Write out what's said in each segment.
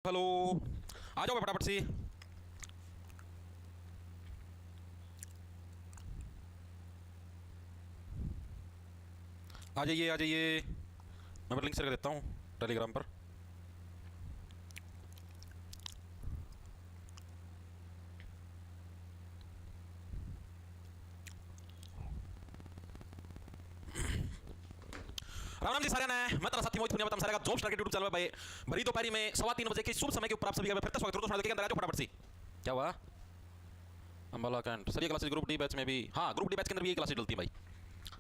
Hello, आ जाओ फटाफट से। आ जाइए आ जाइए, मैं लिंक शेयर कर देता हूँ टेलीग्राम पर। राम राम जी सारे ने, मैं तेरा साथी मोहित पुनिया बताऊं सारे का जॉब स्टार के यूट्यूब चैनल पे भरी दोपहरी में 3:15 के शुभ समय के ऊपर आप सभी का फिर से स्वागत करता हूं। के अंदर आ जाओ फटाफट से। क्या हुआ? अंबाला कैंट सर, ये क्लासेस ग्रुप डी बैच में भी, हाँ ग्रुप डी बैच के अंदर भी ये क्लासेस डलती है भाई।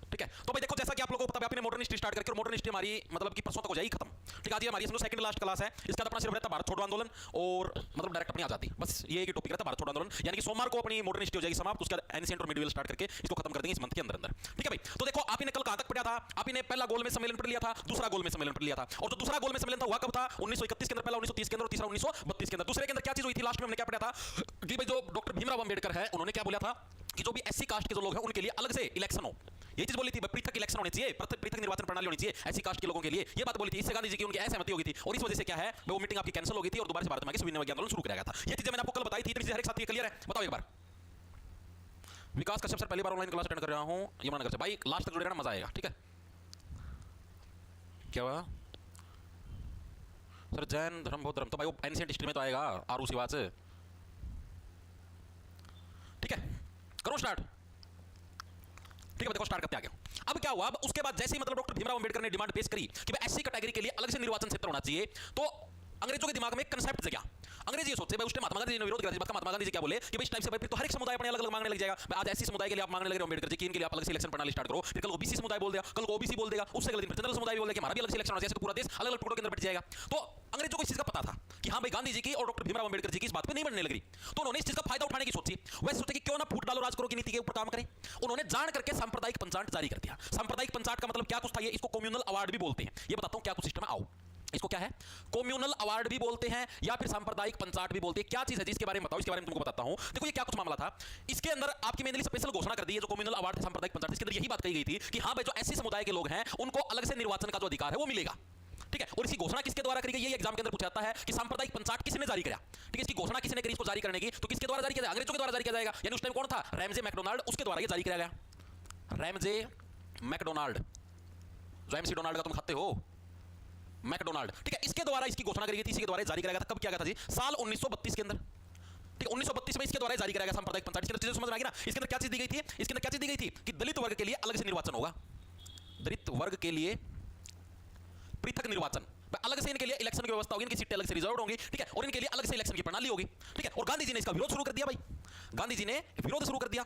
ठीक है, तो भाई देखो जैसा कि आप लोगों को पता है, आपने मॉडर्न हिस्ट्री स्टार्ट करके, और मॉडर्न हिस्ट्री हमारी मतलब कि परसों तक हो जाएगी खत्म। ठीक है, आज ये हमारी समझो सेकंड लास्ट क्लास है। इसका अपना सिर्फ रहता भारत छोड़ो आंदोलन और मतलब डायरेक्ट अपनी आजादी, बस ये एक ही टॉपिक रहता भारत छोड़ो आंदोलन। यानी कि सोमवार को अपनी मॉडर्न हिस्ट्री हो जाएगी समाप्त, उसका एंशिएंट और मिडिवल स्टार्ट करके इसको खत्म कर देंगे इस मंथ के अंदर अंदर। ठीक है भाई, तो देखो आप ने कल कहां तक पढ़ा था? आप ने पहला गोल में सम्मेलन पढ़ लिया था, दूसरा गोल में सम्मेलन पढ़ लिया था, और जो दूसरा गोल में सम्मेलन था हुआ कब था? 1931 के अंदर, पहला 1930 के अंदर और तीसरा 1932 के अंदर। दूसरे के अंदर क्या चीज हुई थी? लास्ट में हमने क्या पढ़ा था कि भाई जो डॉक्टर भीमराव अंबेडकर है उन्होंने क्या बोला था कि जो भी एससी कास्ट के जो लोग हैं उनके लिए अलग से इलेक्शन हो। ये चीज बोली थी, पृथक इलेक्शन होने चाहिए, पृथक निर्वाचन प्रणाली होनी चाहिए ऐसी कास्ट के लोगों के लिए, ये बात बोली थी। इससे गांधी जी की उनकी असहमति हो गई थी और इस वजह से क्या है वो मीटिंग आपकी कैंसिल हो गई थी और दोबारा से भारत में सविनय आंदोलन शुरू किया गया था। ये चीजें मैंने आपको कल बताई थी, इतनी हर एक साथी क्लियर है? बताओ एक बार। विकास कश्यप सर, पहली बार ऑनलाइन क्लास अटेंड कर रहा हूं यमुनानगर से। भाई लास्ट तक जुड़ेगा ना, मजा आएगा। ठीक है, क्या हुआ सर? जैन धर्म बौद्ध धर्म तो भाई वो एंशिएंट हिस्ट्री में तो आएगा आरू शिवा से। ठीक है, करो स्टार्ट। ठीक है, देखो स्टार्ट करते आगे। अब क्या हुआ? अब उसके बाद जैसे ही मतलब डॉक्टर भीमराव अंबेडकर ने डिमांड पेश करी कि भाई एससी कैटेगरी के लिए अलग से निर्वाचन क्षेत्र होना चाहिए, तो अंग्रेजों के दिमाग में कंसेप्ट जगा। अंग्रेज ये सोचते भाई, उस टाइम महात्मा गांधी ने विरोध किया था। महात्मा गांधी जी क्या बोले कि भाई इस टाइम से भाई तो हर एक समुदाय अपने अलग अलग मांगने लग जाएगा। आज एससी समुदाय के लिए आप मांगने लगे अंबेडकर जी की इनके लिए आप अलग से इलेक्शन प्रणाली स्टार्ट करो, फिर कल ओबीसी समुदाय बोल दिया, कल ओबीसी बोल देगा, उससे अगले दिन जनरल समुदाय बोल देगा कि हमारा भी अलग से इलेक्शन होना चाहिए, तो पूरा देश अलग अलग टुकड़ों के अंदर बट जाएगा। तो अंग्रेजों को इस चीज का पता था कि हाँ भाई गांधी जी की और डॉक्टर भीमराव अंबेडकर जी की इस बात पे नहीं बनने लग रही, तो उन्होंने इस चीज का फायदा उठाने की सोची। वैसे सोचे कि क्यों ना फूट डालो राज करो की नीति के ऊपर काम करें। उन्होंने जान करके सांप्रदायिक पंचायत जारी कर दिया। सांप्रदायिक पंचायत का मतलब क्या कुछ था? ये इसको कम्युनल अवार्ड भी बोलते हैं। ये बताता हूं क्या कुछ सिस्टम है, आओ। इसको क्या है? कम्युनल अवार्ड भी बोलते हैं या फिर सांप्रदायिक पंचायत भी बोलते हैं। क्या चीज है जिसके बारे में बताओ, इसके बारे में तुमको बताता हूं। देखो ये क्या कुछ मामला था, इसके अंदर आपकी मेनली स्पेशल घोषणा कर दी है जो कम्युनल अवार्ड सांप्रदायिक पंचायत, इसके अंदर यही बात कही गई थी कि हां भाई जो ऐसे समुदाय के लोग हैं उनको अलग से निर्वाचन का जो अधिकार है वो मिलेगा। ठीक है, और इसकी घोषणा किसके द्वारा करी गई? ये एग्जाम के अंदर पूछा जाता है कि सांप्रदायिक पंचायत किसने जारी किया। ठीक है, इसकी घोषणा किसने करी इसको जारी करने की? तो किसके द्वारा जारी किया जाएगा? अंग्रेजों के द्वारा जारी किया जाएगा। यानी उस टाइम कौन था? रैमजे मैकडोनाल्ड, उसके द्वारा ये जारी किया गया। रैमजे मैकडोनाल्ड, जो एमसी डोनाल्ड का तुम खाते हो, मैकडोनाल्ड। ठीक है, इसके द्वारा इसकी घोषणा करी गई थी, इसी के द्वारा जारी किया गया था। कब किया गया था जी? साल 1932 के अंदर। ठीक है, 1932 में इसके द्वारा जारी किया गया सांप्रदायिक पंचायत। इसके अंदर चीजें समझ में आ गई ना? इसके अंदर क्या चीज दी गई थी? इसके अंदर क्या चीज दी गई थी कि दलित वर्ग के लिए अलग से निर्वाचन होगा, दलित वर्ग के लिए पृथक निर्वाचन, अलग से इनके लिए इलेक्शन की व्यवस्था होगी, इनकी सीटें अलग से रिजर्व होंगी। ठीक है, और इनके लिए अलग से इलेक्शन की प्रणाली होगी। ठीक है, और गांधी जी ने इसका विरोध शुरू कर दिया भाई। गांधी जी ने विरोध शुरू कर दिया,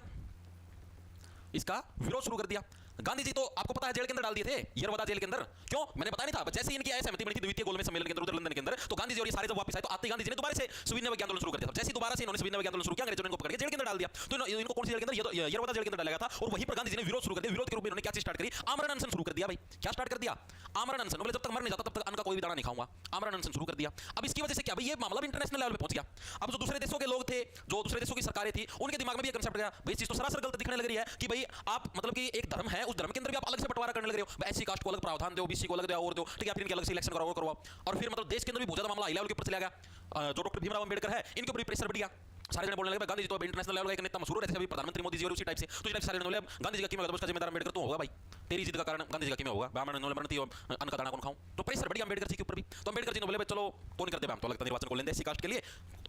इसका विरोध शुरू कर दिया। गांधी जी तो आपको पता है जेल के अंदर डाल दिए थे, यरवदा जेल के अंदर। क्यों? मैंने बताया नहीं था? जैसे इनकी असहमति बनी थी द्वितीय गोल में सम्मेलन के अंदर उधर लंदन के अंदर, तो गांधी जी और ये सारे जब वापस आए तो आते ही गांधी जी ने दोबारा से सविनय आंदोलन शुरू कर दिया। जैसे दोबारा से इन्होंने सविनय आंदोलन शुरू किया, अंग्रेजों ने इनको पकड़ के जेल के अंदर डाल दिया। तो इनको कौन सी जेल के अंदर? यरवदा जेल के अंदर डाला गया था, और वहीं पर गांधी जी ने विरोध शुरू कर दिया। विरोध के रूप में इन्होंने क्या चीज स्टार्ट करी? आमरण अनशन शुरू कर दिया भाई। क्या स्टार्ट कर दिया? आमरण अनशन। बोले जब तक मर नहीं जाता तब तक अन्न का कोई भी दाना नहीं खाऊंगा। आमरण अनशन शुरू कर दिया। अब इसकी वजह से क्या भाई, ये मामला भी इंटरनेशनल लेवल पे पहुंच गया। अब जो दूसरे देशों के लोग थे, जो दूसरे देशों की सरकारें थी, उनके दिमाग में भी ये कांसेप्ट गया भाई, चीज तो सरासर गलत दिखने लग रही है कि भाई आप मतलब कि एक धर्म है, उस धर्म के अंदर भी आप अलग से बंटवारा करने लग रहे हो। एससी कास्ट को अलग प्रावधान दो, बीसी को अलग दो और दो। ठीक है, फिर इनके अलग से इलेक्शन कराओ करवाओ, और फिर मतलब देश के अंदर भी बहुत ज्यादा मामला हाई लेवल के ऊपर चला गया। जो डॉक्टर भीमराव अंबेडकर है इनके ऊपर प्रेशर बढ़ गया। सारे जने बोलने लगे गांधी जी तो इंटरनेशनल लेवल का एक नेता मशहूर रहते हैं, प्रधानमंत्री मोदी जी और उसी टाइप से। तो इस टाइप सारे बोले गांधी जी का कीमत उसका जिम्मेदार अंबेडकर तो होगा भाई, तेरी जिद का कारण गांधी जी का कीमत होगा। ब्राह्मण बनती है, अन्न का दाना कौन खाऊं? तो प्रेशर बढ़ गया अंबेडकर जी के ऊपर भी। तो अंबेडकर जी ने बोले चलो कौन कर दे, हम तो अलग निर्वाचन को लेंगे एससी कास्ट के लिए,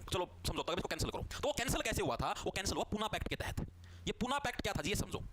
चलो समझौता इसको कैंसिल करो। तो वो कैंसिल कैसे हुआ था? वो कैंसिल हुआ पूना पैक्ट के तहत। ये पूना पैक्ट क्या था जी, ये समझो।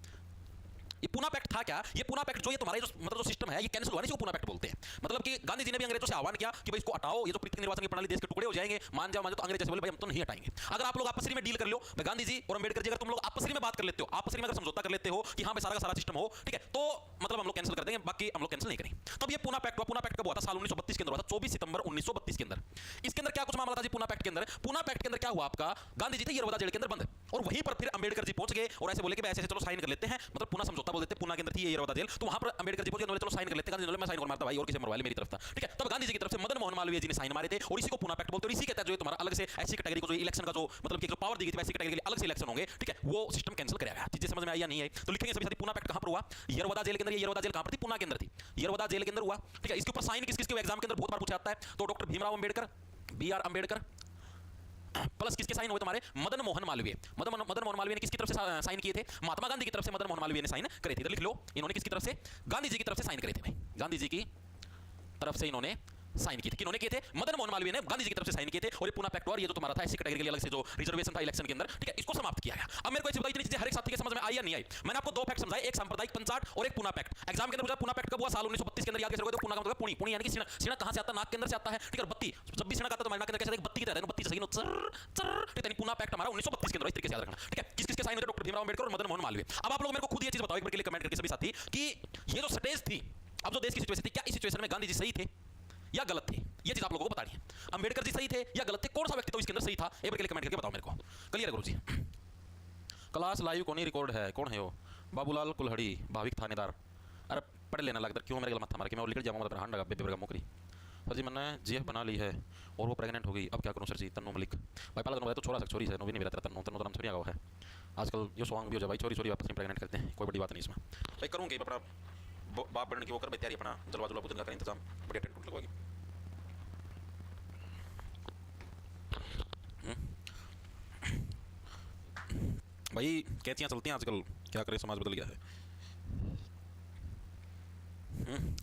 ये पूना पैक्ट था क्या? ये पूना पैक्ट जो ये तुम्हारे जो मतलब जो सिस्टम है ये कैंसिल हुआ, नहीं, इसको पूना पैक्ट बोलते हैं। मतलब कि गांधी जी ने भी अंग्रेजों से आह्वान किया कि भाई इसको हटाओ, ये जो पृथक निर्वाचन की प्रणाली देश के टुकड़े हो जाएंगे, मान जाओ। तो अंग्रेज जैसे बोले भाई हम तो नहीं हटाएंगे। अगर आप लोग आपस में डील कर लो, गांधी जी और अंबेडकर जी, अगर तुम लोग आपस में बात कर लेते हो, आपस में अगर समझौता कर लेते हो कि हाँ भाई सारा का सारा सिस्टम हो, ठीक है, तो मतलब हम लोग कैंसिल कर देंगे, बाकी हम लोग कैंसिल नहीं करेंगे। तब ये पूना पैक्ट हुआ। पूना पैक्ट कब हुआ था? साल 1932 के अंदर हुआ था, 24 सितंबर 1932 के अंदर। इसके अंदर क्या कुछ मामला था जी पूना पैक्ट के अंदर? पूना पैक्ट के अंदर क्या हुआ आपका? गांधी जी थे यरवदा जेल के अंदर बंद, और वहीं पर फिर अंबेडकर जी पहुंच गए और ऐसे बोले कि ऐसे चलो साइन कर लेते हैं, मतलब पूना समझौता बोल देते हैं। पूना के अंदर थी यरवदा जेल, तो वहां पर अंबेडकर जी बोले चलो साइन कर लेते हैं। गांधी जी ने मैं साइन कर मारता भाई, और किसी मरवा ले, मेरी तरफ था। ठीक है, तब गांधी जी की तरफ से मदन मोहन मालवीय जी ने साइन मारे थे, और इसी को पूना पैक्ट बोलते हैं। और इसी के तहत जो तुम्हारा अलग से ऐसी कैटेगरी को जो इलेक्शन का जो मतलब कि जो पावर दी गई थी ऐसी कैटेगरी के लिए अलग से इलेक्शन होंगे, ठीक है, वो सिस्टम कैंसिल कराया गया। चीजें समझ में आई या नहीं आई? तो लिखेंगे सभी साथी पूना पैक्ट कहां पर हुआ? यरवदा जेल के अंदर। ये यरवदा जेल कहां पर थी? पूना के अंदर थी। यरवदा जेल के अंदर हुआ। ठीक है, इसके ऊपर साइन किस किस के एग्जाम के अंदर बहुत बार पूछा जाता है। तो doctor Bhimrao Ambedkar, B R Ambedkar plus किसके साइन हुए तुम्हारे, मदन मोहन मालवीय। मदन मोहन मालवीय ने किसकी तरफ से साइन किए थे, महात्मा गांधी की तरफ से मदन मोहन मालवीय ने साइन करे थे। इधर लिख लो, इन्होंने किसकी तरफ से, गांधी जी की तरफ से साइन करे थे भाई, गांधी जी की तरफ से इन्होंने साइन किए थे। किन्होंने किए थे, मदन मोहन मालवीय ने गांधी जी की तरफ से साइन किए थे। और ये पूना पैक्ट और ये जो तुम्हारा था एससी कैटेगरी के लिए अलग से जो रिजर्वेशन था इलेक्शन के अंदर, ठीक है, इसको समाप्त किया गया। अब मेरे को इतनी इतनी चीजें हर एक साथी के समझ में आई या नहीं आई। मैंने आपको दो फैक्ट समझाए, एक सांप्रदायिक पंचाट और एक पूना पैक्ट। एग्जाम के अंदर पूछा पूना पैक्ट कब हुआ, साल 1932 के अंदर याद करोगे तो पूना का मतलब पुणी, पुणी यानी कि सीना कहां से आता है, नाक के अंदर से आता है, ठीक है। बत्ती जब भी सीना आता है तो नाक के अंदर कैसे एक बत्ती की तरह बत्ती से चर चर, ठीक है। पूना पैक्ट हमारा 1932 के अंदर, इस तरीके से याद रखना, ठीक है। किस किसके साइन हुए, डॉक्टर भीमराव अम्बेडकर और मदन मोहन मालवीय। अब आप लोग मेरे को खुद ये चीज बताओ एक बार के लिए कमेंट करके सभी साथी कि ये जो स्टेज थी, अब जो देश की सिचुएशन थी, क्या इस सिचुएशन में गांधी जी सही थे या गलत थे, ये चीज आप लोगों को बतानी है। अंबेडकर जी सही थे या गलत थे, कौन सा व्यक्ति तो इसके अंदर सही था, एक बार के लिए कमेंट करके बताओ मेरे को। क्लियर है गुरुजी? क्लास लाइव कौन ही रिकॉर्ड है, कौन है वो, बाबूलाल कुल्हड़ी, भाविक थानेदार। अरे पढ़ लेना लगता क्यों मेरे गल मत मार के मैं लिख जाऊंगा मतलब हांड लगा बेबे मुकरी। सर जी मैंने जीएफ बना ली है और वो प्रेग्नेंट हो गई, अब क्या करूं सर जी। तन्नू मलिक भाई, पहला तो छोरा छोरी है, नोवी नहीं मेरा तन्नू, तन्नू तो नाम छोरी है आजकल, ये सॉन्ग भी हो जाए भाई, छोरी छोरी वापस नहीं प्रेग्नेंट करते हैं, कोई बड़ी बात नहीं इसमें भाई। करूँगी अपना बाप बनने की वो कर तैयारी, अपना जलवा जुलवा बुदन का इंतजाम, बढ़िया टेंट लगवाएगी। भाई कैचियाँ चलती हैं आजकल, क्या करें, समाज बदल गया है,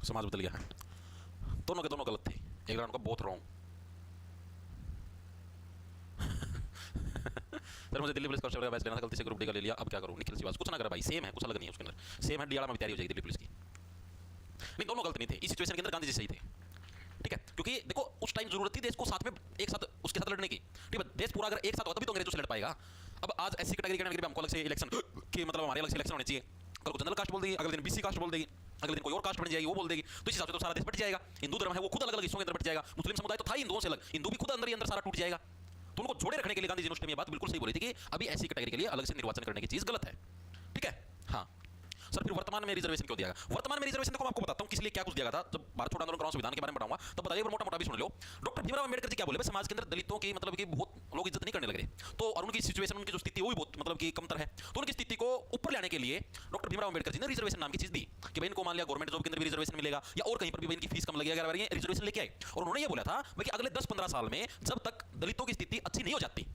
समाज बदल गया है। दोनों के दोनों गलत थे, एक उनका बहुत रॉन्ग। सर मुझे दिल्ली पुलिस कांस्टेबल का बैच लेना था, गलती से ग्रुप डी का ले लिया, अब क्या करूं। निखिल सिवास, कुछ ना कर भाई, सेम है, कुछ अलग नहीं है उसके अंदर, सेम है। डियाड़ा में भी तैयारी हो जाएगी दिल्ली पुलिस की। नहीं दोनों गलत नहीं थे, इस सिचुएशन के अंदर गांधी जी सही थे, ठीक है। क्योंकि देखो उस टाइम जरूरत थी देश को साथ में एक साथ उसके साथ लड़ने की, ठीक है। देश पूरा अगर एक साथ होता तभी तो अंग्रेजों से लड़ पाएगा। अब आज एससी कैटेगरी के हमको अलग से इलेक्शन की मतलब हमारे अलग से इलेक्शन होने चाहिए, कल को जनरल कास्ट बोल देगी, अगले दिन बीसी कास्ट बोल देगी, अगले दिन कोई और कास्ट बन जाएगी वो बोल देगी, तो इस हिसाब से तो सारा देश बट जाएगा। हिंदू धर्म है वो खुद अलग अलग हिस्सों के अंदर बट जाएगा, मुस्लिम समुदाय तो था हिंदुओं से अलग, हिंदू भी खुद अंदर ही अंदर सारा टूट जाएगा। तो उनको जोड़े रखने के लिए गांधी जी ने उस टाइम ये बात बिल्कुल सही बोली थी कि अभी एससी कैटेगरी के लिए अलग से निर्वाचन करने की चीज गलत है, ठीक है। हाँ सर फिर वर्तमान में रिजर्वेशन क्यों दिया गया, वर्तमान में रिजर्वेशन को मैं आपको बताता हूं किस लिए क्या कुछ दिया गया था। जब भारत छोड़ो आंदोलन कराऊं संविधान के बारे में बताऊंगा तो बताइए, मोटा मोटा भी सुन लो। डॉक्टर भीमराव अम्बेडकर जी क्या बोले, समाज के अंदर दलितों की मतलब कि बहुत लोग इज्जत नहीं करने लग रहे, तो और उनकी सिचुएशन उनकी जो स्थिति वो भी बहुत मतलब कि कमतर है, तो उनकी स्थिति को ऊपर लाने के लिए डॉक्टर भीमराव अम्बेडकर जी ने रिजर्वेशन नाम की चीज दी कि भाई इनको मान लिया गवर्नमेंट जॉब के अंदर भी रिजर्वेशन मिलेगा या और कहीं पर भी इनकी फीस कम लगेगा, अगर रिजर्वेशन लेके आए। और उन्होंने ये बोला था कि अगले 10-15 साल में जब तक दलितों की स्थिति अच्छी नहीं हो जाती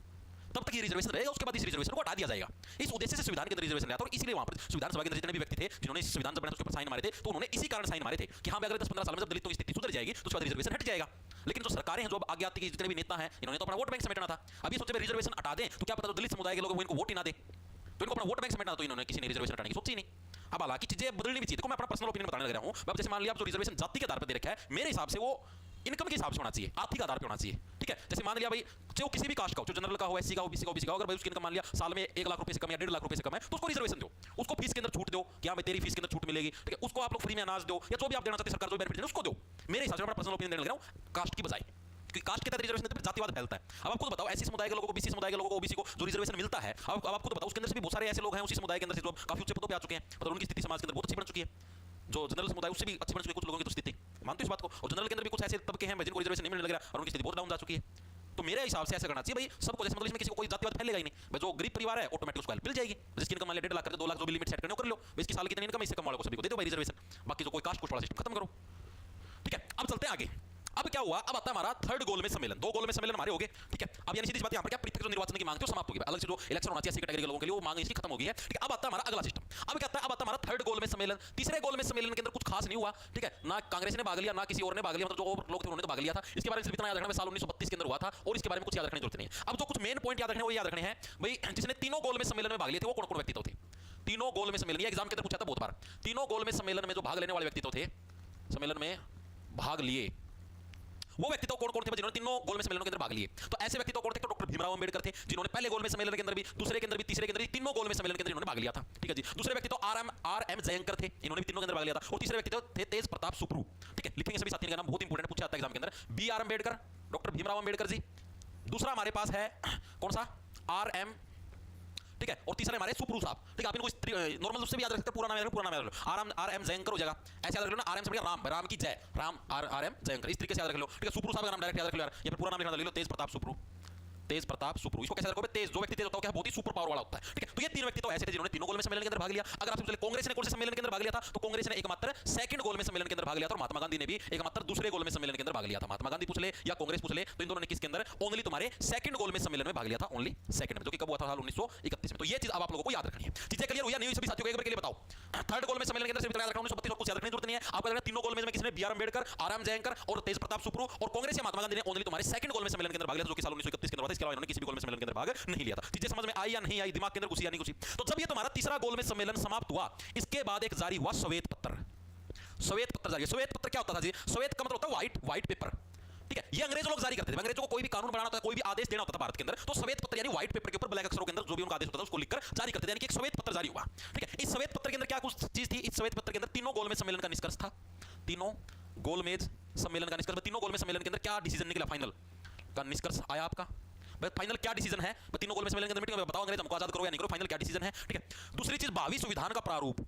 तब तक ये रिजर्वेशन रहेगा, उसके बाद इस रिजर्वेशन को हटा दिया जाएगा। इस उद्देश्य से संविधान के अंदर रिजर्वेशन लाया था और इसीलिए वहां पर संविधान सभा के अंदर जितने भी व्यक्ति थे जिन्होंने संविधान जब बना उसके ऊपर साइन मारे थे, तो उन्होंने इसी कारण साइन मारे थे कि हां अगले 10-15 साल में जब दलितों की स्थिति सुधर जाएगी तो उसके बाद रिजर्वेशन हट जाएगा। लेकिन जो सरकारें हैं जो अब आगे आती है जितने भी नेता हैं इन्होंने तो अपना वोट बैंक समेटना था। अब ये सोचे रिजर्वेशन हटा दें तो क्या पता दलित समुदाय के लोग वो इनको वोट ही ना दे, तो इनको अपना वोट बैंक समेटना, तो इन्होंने किसी ने रिजर्वेशन हटाने की सोची नहीं। अब हालांकि चीजें बदलनी भी चाहिए। देखो मैं अपना पर्सनल ओपिनियन बताने लग रहा हूं। अब जैसे मान लिया आप जो रिजर्वेशन जाति के आधार पर दे रखा है, मेरे हिसाब से वो इनकम के हिसाब से होना चाहिए, आर्थिक आधार पर होना चाहिए, ठीक है। जैसे मान लिया भाई जो किसी भी कास्ट का हो, जो जनरल का हो, एससी का हो, बीसी का हो, बीसी का हो, अगर भाई उसकी इनकम मान लिया साल में 1 लाख रुपए से कम या 1.5 लाख रुपए से कम है तो उसको रिजर्वेशन दो, उसको फीस के अंदर छूट दो कि हां भाई तेरी फीस के अंदर छूट मिलेगी, ठीक है। उसको आप लोग फ्री में अनाज दो या जो भी आप देना चाहते हैं सरकार जो बेनिफिट देना उसको दो। मेरे हिसाब से अपना पर्सनल ओपिनियन देने लग रहा हूं कास्ट की बजाय, क्योंकि कास्ट के तहत रिजर्वेशन देते जातिवाद फैलता है। अब आप खुद बताओ एससी समुदाय के लोगों को, बीसी समुदाय के लोगों को, ओबीसी को जो रिजर्वेशन मिलता है, अब आप खुद बताओ उसके अंदर से भी बहुत सारे ऐसे लोग हैं उसी समुदाय के अंदर से जो काफी ऊंचे पदों पे आ चुके हैं, मतलब उनकी स्थिति समाज के अंदर बहुत अच्छी बन चुकी है। जो जनरल समुदाय उससे भी अच्छी बन चुकी है कुछ लोगों की तो स्थिति, मानते हो इस बात को। और जनरल के अंदर भी कुछ ऐसे तबके हैं जिनको रिजर्वेशन नहीं मिलने लग रहा और उनकी स्थिति बहुत डाउन जा चुकी है। तो मेरे हिसाब से ऐसा करना चाहिए भाई सबको, जैसे मतलब इसमें किसी को कोई जातिवाद फैलेगा ही नहीं भाई। जो गरीब परिवार है ऑटोमेटिक उसको हेल्प मिल जाएगी, जिसकी इनकम मान लिया 1.5 लाख कर दो 2 लाख जो भी लिमिट सेट करने कर लो, इसकी साल की इनकम इससे कम वालों को सभी को दे दो भाई रिजर्वेशन। बाकी जो कोई कास्ट कुछ वाला सिस्टम खत्म करो, ठीक है। अब चलते हैं आगे। अब क्या हुआ, अब आता है हमारा थर्ड गोल में सम्मेलन। 2 गोल में सम्मेलन हमारे हो गए, ठीक है। अब यानी सीधी बात यहां पर क्या पृथक जो निर्वाचन की मांग थी वो समाप्त हो गई, अलग से जो इलेक्शन होना चाहिए ऐसी कैटेगरी के लोगों के लिए वो मांग इसकी खत्म हो गई है, ठीक है। अब आता है हमारा अगला सिस्टम। अब क्या आता है, अब आता है हमारा थर्ड गोल में सम्मेलन। तीसरे गोल में सम्मेलन के अंदर कुछ खास नहीं हुआ, ठीक है। ना कांग्रेस ने भाग लिया ना किसी और ने भाग लिया, मतलब जो और लोग थे उन्होंने तो भाग लिया था। इसके बारे में सिर्फ इतना याद रखना साल 1932 के अंदर हुआ था और इसके बारे में कुछ याद रखने की जरूरत नहीं है। अब जो कुछ मेन पॉइंट याद रखने वो याद रखने हैं भाई, जिसने तीनों गोल में सम्मेलन में भाग लिए थे वो कौन कौन व्यक्तित्व थे। तीनों गोल में सम्मेलन, एग्जाम के अंदर पूछा था बहुत बार। तीनों गोल में सम्मेलन में जो भाग लेने वाले व्यक्तित्व थे, सम्मेलन में भाग लिए वो व्यक्तित्व कौन कौन थे जिन्होंने तीनों गोल में सम्मेलनों के अंदर भाग लिए। तो ऐसे व्यक्तित्व कौन थे, तो डॉक्टर भीमराव अम्बेडकर थे जिन्होंने पहले गोल में सम्मेलन के अंदर भी, दूसरे के अंदर भी, तीसरे के अंदर भी, तीनों गोल में सम्मेलन के अंदर इन्होंने भाग लिया था, ठीक है जी। दूसरे व्यक्तित्व आर एम जयंकर थे, इन्होंने भी तीनों के अंदर भाग लिया था। और तीसरे व्यक्तित्व थे तेज प्रताप सुप्रू, ठीक है। लिखेंगे सभी साथियों का नाम, बहुत इंपॉर्टेंट पूछा जाता है एग्जाम के अंदर। B R Ambedkar, doctor Bhimrao Ambedkar ji. दूसरा हमारे पास है कौन सा, आर एम, ठीक है। और तीसरे हमारे सुप्रू साहब, ठीक है। आप इनको नॉर्मल रूप से भी याद रख सकते हैं, पूरा नाम याद रखो, पूरा नाम याद रखो। आर एम जयंकर हो जाएगा, ऐसे याद रख लो ना। आर एम से बढ़िया राम, राम की जय, राम आर एम जयंकर, इस तरीके से याद रख लो, ठीक है। सुप्रू साहब का नाम डायरेक्ट याद रख लो यार, या फिर पूरा नाम लिखना ले लो, तेज प्रताप सुप्रू, तेज प्रताप सुप्रू। इसको कैसे रखोगे? तेज, जो व्यक्ति तेज होता है क्या बहुत ही सुपर पावर वाला होता है, ठीक है। तो ये तीन व्यक्ति तो ऐसे थे जिन्होंने तीनों गोलमेज सम्मेलन के अंदर भाग लिया। अगर आपसे पूछे कांग्रेस ने कौन से सम्मेलन के अंदर भाग लिया था, तो कांग्रेस ने एकमात्र सेकंड गोलमेज सम्मेलन के अंदर भाग लिया था, और महात्मा गांधी ने भी एकमात्र दूसरे गोलमेज सम्मेलन के अंदर भाग लिया था। महात्मा गांधी पूछ ले या कांग्रेस पूछ ले, तो इन दोनों ने किसके अंदर? ओनली तुम्हारे सेकंड गोलमेज सम्मेलन में भाग लिया था, ओनली सेकंड में, जो कि कब हुआ था? साल 1931 में। तो ये चीज अब आप लोगों को याद रखनी है। चीजें क्लियर हुई या नहीं? सभी साथियों को एक बार के लिए बताओ। थर्ड गोलमेज सम्मेलन के अंदर सिर्फ याद रखना 1932 और कुछ याद रखने की जरूरत नहीं है। आपको लगता है तीनों गोलमेज में किसने? B R Ambedkar, R M Jayakar और तेज प्रताप सुप्रू, और कांग्रेस या महात्मा गांधी ने ओनली तुम्हारे सेकंड गोलमेज सम्मेलन के अंदर भाग लिया था, जो कि साल 1931 के अंदर हुआ था। इसके अलावा इन्होंने किसी भी गोलमेज सम्मेलन के अंदर भाग नहीं लिया था। चीजें समझ में आई या नहीं आई? दिमाग के अंदर घुसी या नहीं घुसी? तो जब ये तुम्हारा तीसरा गोलमेज सम्मेलन समाप्त हुआ, इसके बाद एक जारी हुआ श्वेत पत्र। श्वेत पत्र जारी। श्वेत पत्र क्या होता था जी? श्वेत का मतलब होता है व्हाइट, व्हाइट पेपर, ठीक है। ये अंग्रेज लोग जारी करते थे। अंग्रेजों को कोई भी कानून बनाना होता है, कोई भी आदेश देना होता था भारत के अंदर, तो श्वेत पत्र यानी व्हाइट पेपर के ऊपर ब्लैक अक्षरों के अंदर जो भी उनका आदेश होता था उसको लिखकर जारी करते थे, यानी कि एक श्वेत पत्र जारी हुआ, ठीक है। इस श्वेत पत्र के अंदर क्या कुछ चीज थी? इस श्वेत पत्र के अंदर तीनों गोलमेज सम्मेलन का निष्कर्ष था। तीनों गोलमेज सम्मेलन का निष्कर्ष, तीनों गोलमेज सम्मेलन के अंदर क्या डिसीजन निकला? फाइनल का निष्कर्ष आया आपका। फाइनल क्या डिसीजन है? तीनों गोलमेज सम्मेलन के अंदर मीटिंग में बताओ, अंग्रेज हमको आजाद करो या नहीं करो, फाइनल क्या डिसीजन है, ठीक है। दूसरी चीज, भावी संविधान का प्रारूप।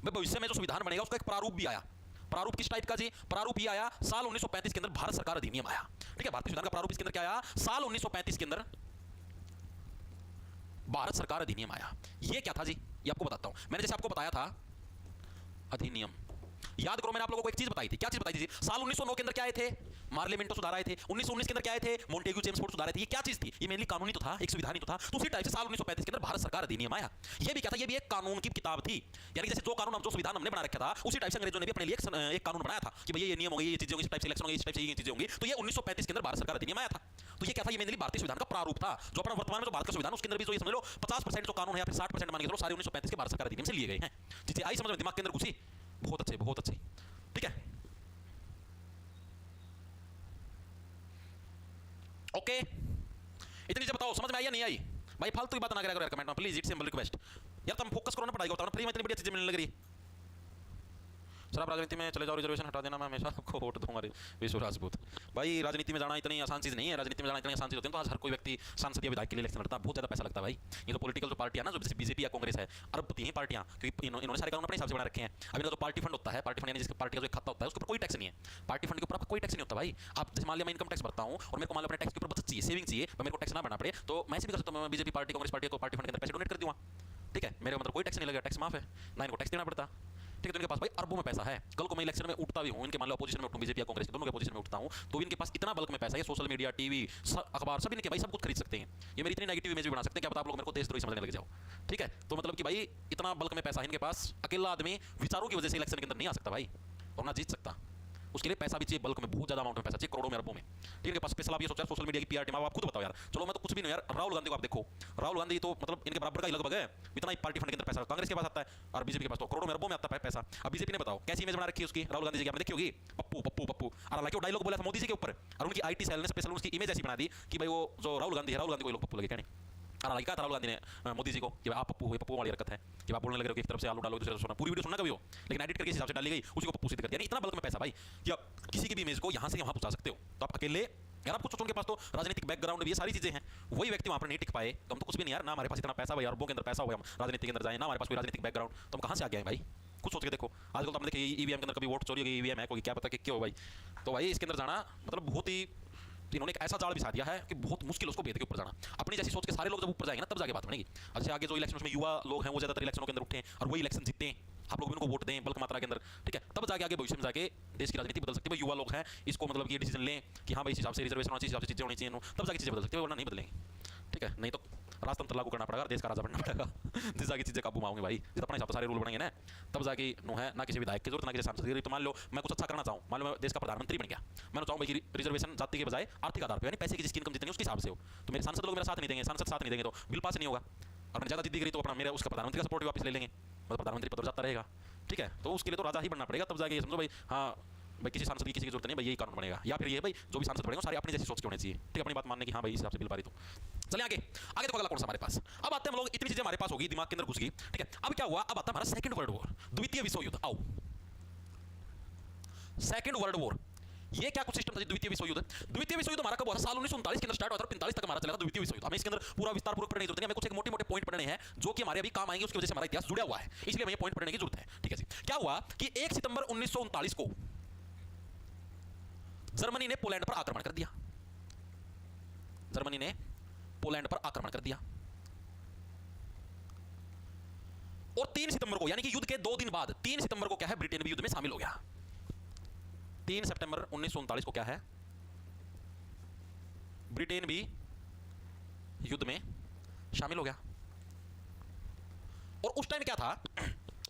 भविष्य में जो संविधान बनेगा उसका एक प्रारूप भी आया। प्रारूप किस टाइप का जी? प्रारूप ये आया साल 1935 के अंदर भारत सरकार अधिनियम आया, ठीक है। भारतीय संविधान का प्रारूप इसके अंदर क्या आया? साल 1935 के अंदर भारत सरकार अधिनियम आया। ये क्या था जी? ये आपको बताता हूं। मैंने जैसे आपको बताया था अधिनियम, याद करो मैंने आप लोगों को एक चीज बताई थी। क्या चीज बताई थी जी? साल 1909 के अंदर क्या आए थे? मार्लियामेंटो सुधार आए थे। 1919 के अंदर क्या आए थे? मोंटेग्यू चेम्सफोर्ड सुधार आए थे। ये क्या चीज थी? ये मेनली कानूनी तो था, एक संविधान ही तो था। तो उसी टाइप से साल 1935 के अंदर भारत सरकार अधिनियम आया। ये भी क्या था? ये भी एक कानून की किताब थी, यानी जैसे जो कानून, जो संविधान हमने बना रखा था, उसी टाइप से अंग्रेजों ने भी अपने लिए एक कानून बनाया था कि भैया ये नियम होंगे, ये चीजें होंगी, इस टाइप से इलेक्शन होंगे, इस टाइप से ये चीजें होंगी। तो ये 1935 के अंदर भारत सरकार अधिनियम आया था। तो ये क्या था? ये मेनली भारतीय संविधान का प्रारूप था, जो अपना वर्तमान में जो भारत का संविधान उसके अंदर भी जो ये समझ लो 50% जो कानून है या फिर 60% मान के चलो, सारे 1935 के भारत सरकार अधिनियम से लिए गए हैं। चीजें आई समझ में? दिमाग के अंदर घुसी? बहुत अच्छे, बहुत अच्छे, ठीक है। ओके, इतनी चीजें बताओ, समझ में आई या नहीं आई? भाई फालतू की बात ना करा करो यार कमेंट में प्लीज, इट्स सिंपल रिक्वेस्ट यार। तुम फोकस करो ना पढ़ाई को, फ्री में इतनी बढ़िया चीजें मिलने लग रही। सर आप राजनीति में चले जाओ, रिजर्वेशन हटा देना, मैं हमेशा आपको वोट दूंगा। विश्व राजपूत भाई, राजनीति में जाना इतनी आसान चीज नहीं है। राजनीति में जाना इतनी आसान चीज होती है तो आज हर कोई व्यक्ति सांसद या विधायक के लिए इलेक्शन लड़ता है, बहुत ज्यादा पैसा लगता है भाई। ये तो पॉलिटिकल जो पार्टी है ना, जो जैसे बीजेपी या कांग्रेस है, अरबपति हैं पार्टियां, क्योंकि इन्होंने सारे कानून अपने हिसाब से बना रखे हैं। अब इनका जो पार्टी फंड होता है, पार्टी फंड यानी जिसके पार्टी का जो खाता होता है उसके ऊपर कोई टैक्स नहीं है। पार्टी फंड के ऊपर आपका कोई टैक्स नहीं होता भाई। आप जैसे मान लिया मैं इनकम टैक्स भरता हूं और मेरे को मान लो अपने टैक्स के ऊपर बचत चाहिए, सेविंग चाहिए, मेरे को टैक्स ना भरना पड़े, तो मैं ऐसे भी कर सकता हूं। मैं बीजेपी पार्टी, कांग्रेस पार्टी को पार्टी फंड के अंदर पैसे डोनेट कर दूंगा, ठीक है। मेरे मतलब कोई टैक्स नहीं लगेगा, टैक्स माफ है ना, इनको टैक्स देना पड़ता, ठीक है। तो इनके पास भाई अरबों में पैसा है। कल को मैं इलेक्शन में उठता भी हूं, इनके मान लो अपोजिशन में उठूं, बीजेपी या कांग्रेस के दोनों के अपोजिशन में उठता हूं, तो इनके पास इतना बल्क में पैसा है, सोशल मीडिया, टीवी, अखबार, सब इनके भाई सब कुछ खरीद सकते हैं। ये मेरी इतनी नेगेटिव इमेज भी बना सकते हैं, क्या पता आप लोग मेरे को देशद्रोही समझने लग जाओ, ठीक है। तो मतलब कि भाई इतना बल्क में पैसा है इनके पास, अकेला आदमी विचारों की वजह से इलेक्शन के अंदर नहीं आ सकता भाई, और ना जीत सकता। उसके लिए पैसा भी चाहिए, बल्क में बहुत ज्यादा अमाउंट में पैसा चाहिए, करोड़ों में, अरबों में, ठीक है। स्पेशल आप ये सोचा सोशल मीडिया की पीआर टीम, आप खुद बताओ यार। चलो मैं तो कुछ भी नहीं यार, राहुल गांधी को आप देखो, राहुल गांधी तो मतलब इनके बराबर का ही लगभग है, इतना ही पार्टी फंड के अंदर पैसा कांग्रेस के पास आता है, और बीजेपी के पास तो करोड़ों में, अरबों में आता है पैसा। अब बीजेपी ने बताओ कैसी इमेज बना रखी है उसकी, राहुल गांधी जी की आपने देखी होगी, पप्पू पप्पू पप्पू, और हालांकि वो डायलॉग बोला था मोदी जी के ऊपर, और उनकी आईटी सेल ने स्पेशल उसकी इमेज ऐसी बना दी कि भाई वो जो राहुल गांधी है, राहुल गांधी को लोग पप्पू लगे, कहने और क्या था राहुल गांधी ने मोदी जी को कि आप पप्पू हुए, पप्पू वाली हरकत है कि आप बोलने लगे कि एक तरफ से आलू डालो, दूसरी तरफ सोना, पूरी वीडियो सुनना कभी हो, लेकिन एडिट करके इस हिसाब से डाली गई, उसी को पप्पू सिद्ध कर दिया। यानी इतना बल्क में पैसा भाई कि आप किसी की भी इमेज को यहाँ से वहाँ पहुँचा सकते हो। तो आप अकेले यार, आप कुछ सोचो, उनके पास तो राजनीतिक बैकग्राउंड भी, ये सारी चीजें हैं, वही व्यक्ति वहाँ पर नहीं टिक पाए, तो हम तो कुछ भी नहीं यार, ना हमारे पास इतना पैसा भाई, अरबों के अंदर पैसा हो, हम राजनीति के अंदर जाए, ना हमारे पास कोई राजनीतिक बैकग्राउंड, तो हम कहाँ से आ गए भाई? कुछ सोच के देखो। आजकल तो आपने देखिए ईवीएम के अंदर कभी वोट चोरी हो गई, ईवीएम है कोई, क्या पता कि क्यों भाई। तो भाई इसके अंदर जाना मतलब बहुत ही, इन्होंने एक ऐसा जाल बिछा दिया है कि बहुत मुश्किल उसको भेद के ऊपर जाना। अपनी जैसी सोच के सारे लोग जब ऊपर जाएंगे ना, तब जाके बात बनेगी। अच्छा आगे जो इलेक्शन में युवा लोग हैं वो ज्यादातर इलेक्शनों के अंदर उठे हैं और वही इलेक्शन जीतते हैं, आप लोग भी उनको वोट दें बल्क मात्रा के अंदर, ठीक है। तब जाके आगे भविष्य में जाके देश की राजनीति बदल सकती है। युवा लोग हैं, इसको मतलब ये डिसीजन लें कि हाँ भाई इस हिसाब से रिजर्वेशन होना चाहिए, इस हिसाब से चीजें होनी चाहिए, तब जाके चीजें बदल सकती है, वरना नहीं बदलेंगी, ठीक है। नहीं तो राजतंत्र लागू करना पड़ेगा, देश का राजा बनना पड़ेगा, जिस जाके चीजें काबू में आएंगे भाई, जिस अपने हिसाब से सारे रूल बनाएंगे ना, तब जाके नो है ना किसी विधायक की जरूरत, ना किसी सांसद की। तो मान लो मैं कुछ अच्छा करना चाहूँ, मान लो मैं देश का प्रधानमंत्री बन गया, मैं चाहूँ भाई रिजर्वेशन जाति के बजाय आर्थिक आधार पर, यानी पैसे की जिसकी इनकम जितनी उसके हिसाब से हो, तो मेरे सांसद लोग मेरा साथ नहीं देंगे, सांसद साथ नहीं देंगे तो बिल पास नहीं होगा, और मैंने ज्यादा जिद्दी करी तो अपना मेरा उसका प्रधानमंत्री का सपोर्ट वापस ले लेंगे, मतलब प्रधानमंत्री पद जाता रहेगा, ठीक है। तो उसके लिए तो राजा ही बनना पड़ेगा, तब जाके समझो भाई हाँ भाई किसी सांसद की किसी की जरूरत नहीं भाई, यही कानून बनेगा। या फिर ये भाई जो भी सांसद बनेगा सारे अपनी जैसी सोच के होने चाहिए, ठीक है, अपनी बात मानने की हाँ भाई इस हिसाब से बिल पारित हो। चलिए आगे आगे तो अगला कौन सा हमारे पास, अब आते हैं हम लोग, इतनी चीजें हमारे पास होगी, दिमाग के अंदर घुस गई, ठीक है। अब क्या हुआ, अब आता हमारा सेकंड वर्ल्ड वॉर, द्वितीय विश्व युद्ध। आओ सेकंड वर्ल्ड वॉर, ये क्या कुछ सिस्टम था द्वितीय विश्व युद्ध? द्वितीय विश्व युद्ध हमारा कब हुआ था? साल 1939 के अंदर स्टार्ट हुआ था, 45 तक हमारा चला था द्वितीय विश्व युद्ध। हमें इसके अंदर पूरा विस्तार पूर्वक पढ़ने की जरूरत नहीं है, हमें कुछ एक मोटे-मोटे पॉइंट पढ़ने हैं जो कि हमारे अभी काम आएंगे, उसकी वजह से हमारा इतिहास जुड़ा हुआ है, इसलिए हमें पॉइंट पढ़ने की जरूरत है, ठीक है जी। क्या हुआ कि 1 सितंबर 1939 को जर्मनी ने पोलैंड पर आक्रमण कर दिया। जर्मनी ने पोलैंड पर आक्रमण कर दिया। और 3 सितंबर को, यानी कि युद्ध के 2 दिन बाद 3 सितंबर को क्या है, ब्रिटेन भी युद्ध में शामिल हो गया। 3 सितंबर 1939 को क्या है, ब्रिटेन भी युद्ध में शामिल हो गया। और उस टाइम क्या था,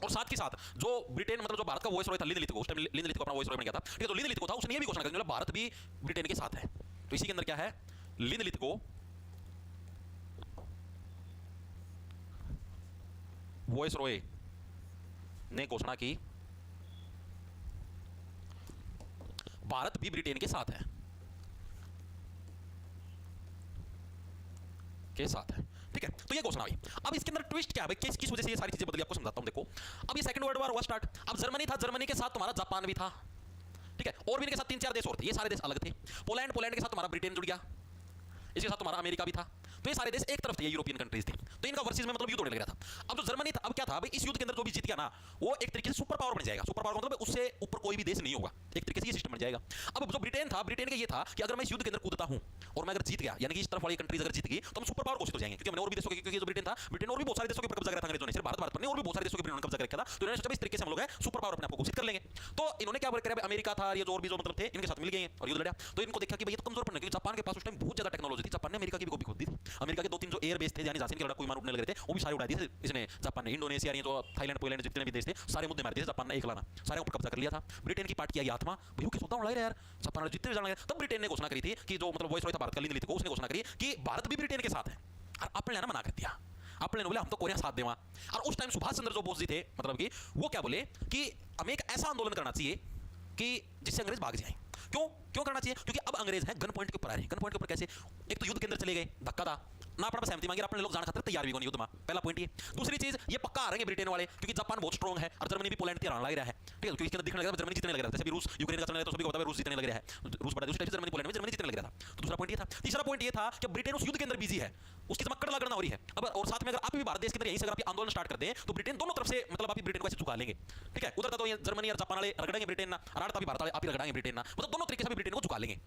और साथ के साथ जो ब्रिटेन मतलब जो भारत का वॉइस रॉय था लिंदलिथ को, उस टाइम लिंदलिथ को अपना वॉइस रॉय बन गया था, ठीक है। तो लिंदलिथ को था, उसने ये भी घोषणा कर दी भारत भी ब्रिटेन के साथ है। तो इसी के अंदर क्या है, लिंदलिथ को वॉइस रॉय ने घोषणा की भारत भी ब्रिटेन के साथ है, ठीक है। तो ये घोषणा हुई। अब इसके अंदर ट्विस्ट क्या है भाई, किस वजह से ये सारी चीजें बदली, आपको समझाता हूं। देखो, अब ये सेकंड वर्ल्ड वॉर हुआ स्टार्ट। अब जर्मनी था, जर्मनी के साथ तुम्हारा जापान भी था, ठीक है। और भी इनके साथ 3-4 देश और थे, ये सारे देश अलग थे। पोलैंड के साथ तुम्हारा ब्रिटेन जुड़ गया, इसके साथ तुम्हारा अमेरिका भी था। तो ये सारे देश एक तरफ थे, ये यूरोपियन कंट्रीज थी। तो इनका वर्सेस में मतलब युद्ध होने लग रहा था। अब जो जर्मनी था, अब क्या था भाई, इस युद्ध के अंदर जो भी जीत गया ना, वो एक तरीके से सुपर पावर बन जाएगा। सुपर पावर मतलब उससे ऊपर कोई भी देश नहीं होगा, एक तरीके से ये सिस्टम बन जाएगा। अब जो ब्रिटेन था, ब्रिटेन का ये था कि अगर मैं इस युद्ध के अंदर कूदता हूं और मैं अगर जीत गया, यानी कि इस तरफ वाली कंट्रीज अगर जीत गई, तो हम सुपर पावर घोषित हो जाएंगे। क्योंकि हमने और भी देशों के, क्योंकि जो ब्रिटेन था, ब्रिटेन और भी बहुत सारे देशों के ऊपर कब्जा करा था अंग्रेजों ने, सिर्फ भारत पर नहीं, और भी बहुत सारे देशों के ऊपर कब्जा रखा था। तो इन्होंने सोचा इस तरीके से हम लोग सुपर पावर अपने आप को घोषित कर लेंगे। तो इन्होंने क्या करा, अमेरिका था, ये जो और भी जो मतलब थे, इनके साथ मिल गए और युद्ध लड़ा। तो इनको देखा कि भाई ये तो कमजोर पड़ना, क्योंकि जापान के पास उस टाइम बहुत ज्यादा टेक्नोलॉजी थी। जापान ने अमेरिका की भी कॉपी खोद दी थी। अमेरिका के 2-3 जो एयर बेस थे, यानी जहां से इनके लड़ाकू विमान उड़ने लग रहे थे, वो भी सारे उड़ा दिए इसने, जापान ने। इंडोनेशिया, जो थाईलैंड, पोलैंड, जितने भी देश थे, सारे मुद्दे मार दिए जापान ने, एक लाना सारे ऊपर कब्जा कर लिया था। ब्रिटेन की पार्ट किया आत्मा, भैया के सोता उड़ा रहे यार, जापान ने जितने भी जान लगे। तब ब्रिटेन ने घोषणा करी थी कि जो मतलब वॉइस रॉय था भारत का, लिंदलिथ को, उसने घोषणा करी कि भारत भी ब्रिटेन के साथ है। और अपने ने मना कर दिया, अपने ने बोले हम तो कोरिया साथ देवा। और उस टाइम सुभाष चंद्र जो बोस जी थे, मतलब कि वो क्या बोले कि हमें एक ऐसा आंदोलन करना चाहिए कि जिससे अंग्रेज भाग जाएं। क्यों करना चाहिए, क्योंकि अब अंग्रेज हैं गन पॉइंट के ऊपर आ रहे हैं। गन पॉइंट के ऊपर कैसे, एक तो युद्ध के अंदर चले गए, धक्का था ना, अपना सहमति मांगी, अपने लोग जान खातिर तैयार भी होने युद्ध में, पहला पॉइंट ये। दूसरी चीज, ये पक्का आ रहे हैं ब्रिटेन वाले, क्योंकि जापान बहुत स्ट्रांग है और जर्मनी भी पोलैंड के लग रहा है, ठीक है। क्योंकि इसके अंदर दिखने लग रहा है जर्मनी जीतने लग रहा है, जैसे भी रूस यूक्रेन का चलने लगा, तो सभी को पता है रूस जीतने लग रहा है, रूस बड़ा, दूसरी टाइप से जर्मनी पोलैंड में जर्मनी जीतने लग रहा था। तो दूसरा पॉइंट ये था। तीसरा पॉइंट ये था कि ब्रिटेन उस युद्ध के अंदर बिजी है, उसकी जमक्कड़ लगना हो रही है। अब और साथ में अगर आप भी भारत देश के अंदर यहीं से अगर आप आंदोलन स्टार्ट कर दें, तो ब्रिटेन दोनों तरफ से मतलब आप ब्रिटेन को ऐसे झुका लेंगे, ठीक है। उधर तो ये जर्मनी और जापान वाले रगड़ेंगे ब्रिटेन ना, और भी भारत वाले आप ही रगड़ाएंगे ब्रिटेन ना, मतलब दोनों तरीके से भी ब्रिटेन को झुका लेंगे।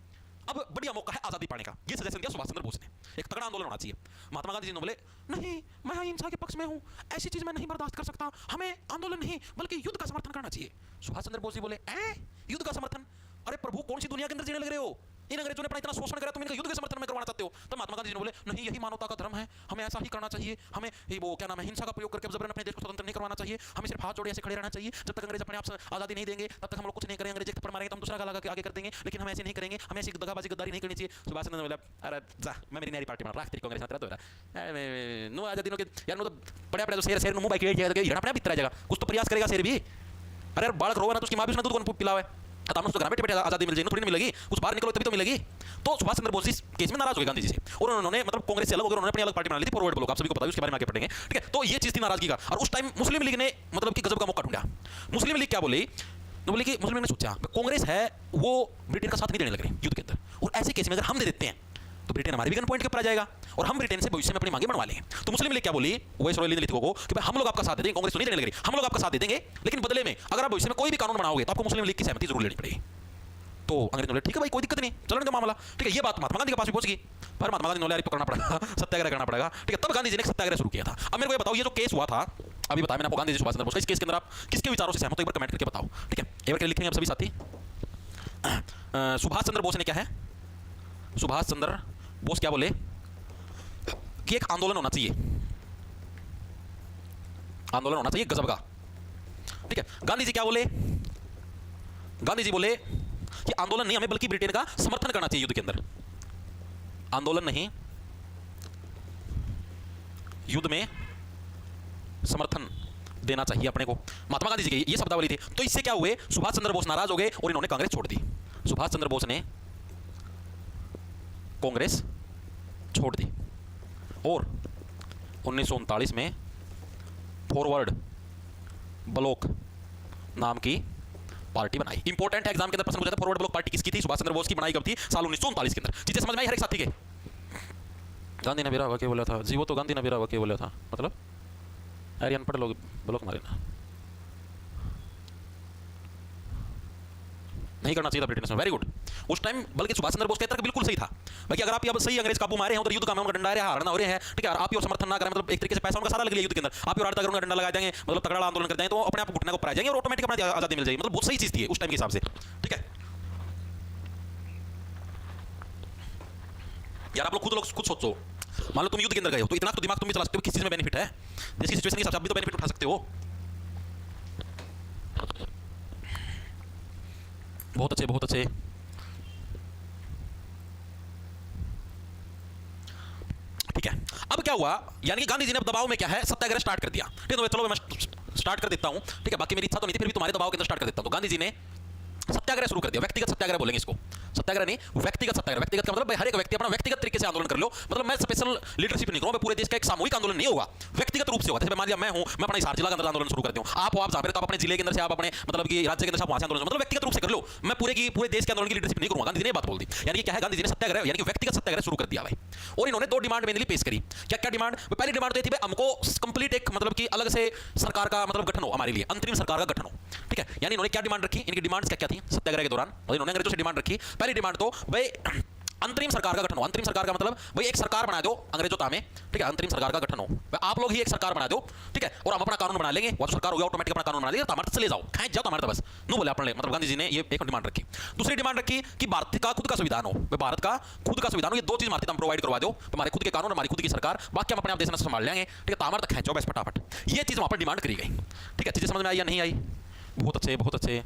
अब बढ़िया मौका है आजादी पाने का, ये सजेशन किया सुभाष चंद्र बोस ने, एक तगड़ा आंदोलन होना चाहिए। महात्मा गांधी जी ने बोले नहीं, मैं अहिंसा के पक्ष में हूं, ऐसी चीज मैं नहीं बर्दाश्त कर सकता, हमें आंदोलन नहीं बल्कि युद्ध का समर्थन करना चाहिए। सुभाष चंद्र बोस जी बोले युद्ध का समर्थन, अरे प्रभु कौन सी दुनिया के अंदर जीने लग रहे हो, इन अंग्रेजों ने अपना इतना शोषण करा, तुम इनका युद्ध के समर्थन में करवाना चाहते हो। तो महात्मा गांधी जी ने बोले नहीं, यही मानवता का धर्म है, हमें ऐसा ही करना चाहिए, हमें वो क्या नाम है, हिंसा का प्रयोग करके जबरन अपने देश को स्वतंत्र नहीं करवाना चाहिए, हमें सिर्फ हाथ जोड़े ऐसे खड़े रहना चाहिए। जब तक अंग्रेज अपने आप से आजादी नहीं देंगे तब तक हम लोग कुछ नहीं करेंगे, अंग्रेज थप्पड़ मारेंगे तो हम दूसरा गला लगा के आगे कर देंगे, लेकिन हम ऐसे नहीं करेंगे, हमें ऐसी दगाबाजी गद्दारी नहीं करनी चाहिए। सुभाष चंद्र बोला अरे जा, मैं मेरी नई पार्टी बना रहा, तेरी कांग्रेस साथ रहता नो आजादी के यार, मतलब पड़े पड़े तो शेर मुंह बाइक हिड़ा अपने भीतर जाएगा, कुछ तो प्रयास करेगा शेर भी। अरे यार बालक रोवा ना तो उसकी मां भी उसने दूध कौन पिलावा है, तो घर बैठे बैठे आजादी मिल जाएगी, थोड़ी नहीं मिलेगी, कुछ बाहर निकलो तभी तो मिलेगी। तो सुभाष चंद्र बोस इस केस में नाराज हो गए गांधी जी से, और उन्होंने मतलब कांग्रेस से अलग होकर उन्होंने अपनी अलग पार्टी बना ली थी, फॉरवर्ड ब्लॉक, आप सभी को पता है, उसके बारे में आगे पढ़ेंगे, ठीक है। तो ये चीज थी नाराजगी का। और उस टाइम मुस्लिम लीग ने मतलब कि गजब का मौका ढूंढा। मुस्लिम लीग क्या बोली, तो बोले कि मुस्लिम लीग ने सोचा कांग्रेस है वो ब्रिटेन का साथ नहीं देने लग रही युद्ध के अंदर, और ऐसे केस में अगर हम दे देते हैं तो ब्रिटेन हमारे भी गन पॉइंट के ऊपर आ जाएगा और हम ब्रिटेन से भविष्य में अपनी मांगे बनवा लेंगे। तो मुस्लिम लीग क्या बोली, वॉइस रॉय लिंदलिथ को कि भाई हम लोग आपका साथ दे देंगे, कांग्रेस तो नहीं देने लग रही, हम लोग आपका साथ दे देंगे, लेकिन बदले में अगर आप भविष्य में कोई भी कानून बनाओगे तो आपको मुस्लिम लीग की सहमति जरूर लेनी पड़ेगी। तो अंग्रेज बोले ठीक है भाई, कोई दिक्कत नहीं, चलने दो मामला, ठीक है। ये बात महात्मा गांधी के पास भी पहुंच गई, पर महात्मा गांधी ने बोला तो करना पड़ेगा, सत्याग्रह करना पड़ेगा, ठीक है। तब गांधी जी ने सत्याग्रह शुरू किया था। अब मेरे को ये बताओ, ये जो केस हुआ था अभी बताया मैंने आपको, गांधी जी सुभाष चंद्र बोस, इस केस के अंदर आप किसके विचारों से सहमत हो, एक बार कमेंट करके बताओ, ठीक है। एक बार लिखेंगे आप सभी साथी। सुभाष चंद्र बोस ने क्या है, सुभाष चंद्र बोस क्या बोले कि एक आंदोलन होना चाहिए, आंदोलन होना चाहिए गजब का, ठीक है। गांधी जी क्या बोले, गांधी जी बोले कि आंदोलन नहीं, हमें बल्कि ब्रिटेन का समर्थन करना चाहिए युद्ध के अंदर, आंदोलन नहीं, युद्ध में समर्थन देना चाहिए अपने को, महात्मा गांधी जी की ये शब्दावली थी। तो इससे क्या हुए, सुभाष चंद्र बोस नाराज हो गए और इन्होंने कांग्रेस छोड़ दी। सुभाष चंद्र बोस ने कांग्रेस छोड़ दी और 1939 में फॉरवर्ड ब्लॉक नाम की पार्टी बनाई। इंपॉर्टेंट है, एग्जाम के अंदर प्रश्न पूछा था फॉरवर्ड ब्लॉक पार्टी किसकी थी, सुभाष चंद्र बोस की, बनाई कब थी, साल 1939 के अंदर। चीजें समझ में आई हर एक साथी के। गांधी ने मेरा वाक्य बोला था जी, वो तो गांधी ने मेरा वाक्य बोला था, मतलब अरे अनपढ़ लोग ब्लॉक मारे ना, नहीं करना चाहिए था ब्रिटेन में, वेरी गुड। उस टाइम बल्कि सुभाष चंद्र बोस का तर्क बिल्कुल सही था भाई कि अगर आप अब सही अंग्रेज काबू मारे हैं उधर युद्ध काम डंडा रहे हारना हो रहे हैं, ठीक है, आप ही समर्थन ना करें, मतलब एक तरीके से पैसा उनका सारा लग लिया युद्ध के अंदर, आप अगर उनका डंडा लगा देंगे, मतलब तगड़ा आंदोलन कर देंगे, तो अपने आप घुटने को ऊपर आ जाएंगे और ऑटोमेटिक अपना आजादी मिल जाएगी। मतलब बहुत सही चीज थी उस टाइम के हिसाब से, ठीक है यार। आप लोग खुद सोचो, मान लो तुम युद्ध के अंदर गए हो तो इतना तो दिमाग तुम भी चला सकते हो किस चीज में बेनिफिट है, जिसकी सिचुएशन के हिसाब से आप भी तो बेनिफिट उठा सकते हो। बहुत अच्छे बहुत अच्छे। ठीक है, अब क्या हुआ, यानी कि गांधी जी ने दबाव में क्या है सत्याग्रह स्टार्ट कर दिया। ठीक है, तो चलो मैं स्टार्ट कर देता हूं, ठीक है, बाकी मेरी इच्छा तो नहीं थी, फिर भी तुम्हारे दबाव के अंदर स्टार्ट कर देता हूं। तो गांधी जी ने सत्याग्रह शुरू कर दिया, व्यक्तिगत सत्याग्रह बोलेंगे इसको, सत्याग्रह नहीं व्यक्तिगत सत्याग्रह। व्यक्तिगत का मतलब भाई हर एक व्यक्ति अपना व्यक्तिगत तरीके से आंदोलन कर लो, मतलब मैं स्पेशल लीडरशिप नहीं करूंगा, पूरे देश का एक सामूहिक आंदोलन नहीं होगा, व्यक्तिगत रूप से होगा। जैसे मान लिया मैं हूं, मैं अपना हिसार जिला के अंदर आंदोलन शुरू करता हूं, आप जहां पर, तो आप अपने जिले के अंदर से, आप अपने मतलब कि राज्य के अंदर से वहां से आंदोलन, मतलब व्यक्तिगत रूप से कर लो, मैं पूरे देश के आंदोलन की लीडरशिप नहीं करूंगा। गांधी जी ने बात बोल दी, यानी कि क्या है, गांधी जी ने सत्याग्रह यानी कि व्यक्तिगत सत्याग्रह शुरू कर दिया भाई। और इन्होंने दो डिमांड मेनली पेश करी। क्या क्या डिमांड? पहली डिमांड तो ये थी भाई हमको कंप्लीट एक मतलब कि अलग से सरकार का मतलब गठन हो, हमारे लिए अंतरिम सरकार का गठन हो, ठीक है। यानी इन्होंने क्या डिमांड रखी, इनकी डिमांड्स क्या क्या थी सत्याग्रह के दौरान, और इन्होंने अंग्रेजों से डिमांड रखी। पहली डिमांड तो भाई अंतरिम सरकार का गठन हो। अंतरिम सरकार का मतलब भाई एक सरकार बना दो अंग्रेजों तामे, ठीक है, अंतरिम सरकार का गठन हो, आप लोग ही एक सरकार बना दो, ठीक है, और हम अपना कानून बना लेंगे, वो तो सरकार हो गया ऑटोमेटिक अपना कानून बना लेंगे, हमारे चले जाओ खाए जाओ हमारे बस नो बोले अपने, मतलब गांधी जी ने ये एक डिमांड रखी। दूसरी डिमांड रखी कि भारत का खुद का संविधान हो, भारत का खुद का संविधान हो, ये दो चीज भारत हम प्रोवाइड करवा दो, हमारे खुद के कानून, हमारी खुद की सरकार, बाकी हम अपने आप देश में संभाल लेंगे, ठीक है, हमारे तक खेचो बस फटाफट। ये चीज वहां पर डिमांड करी गई, ठीक है, चीजें समझ में आई या नहीं आई? बहुत अच्छे बहुत अच्छे,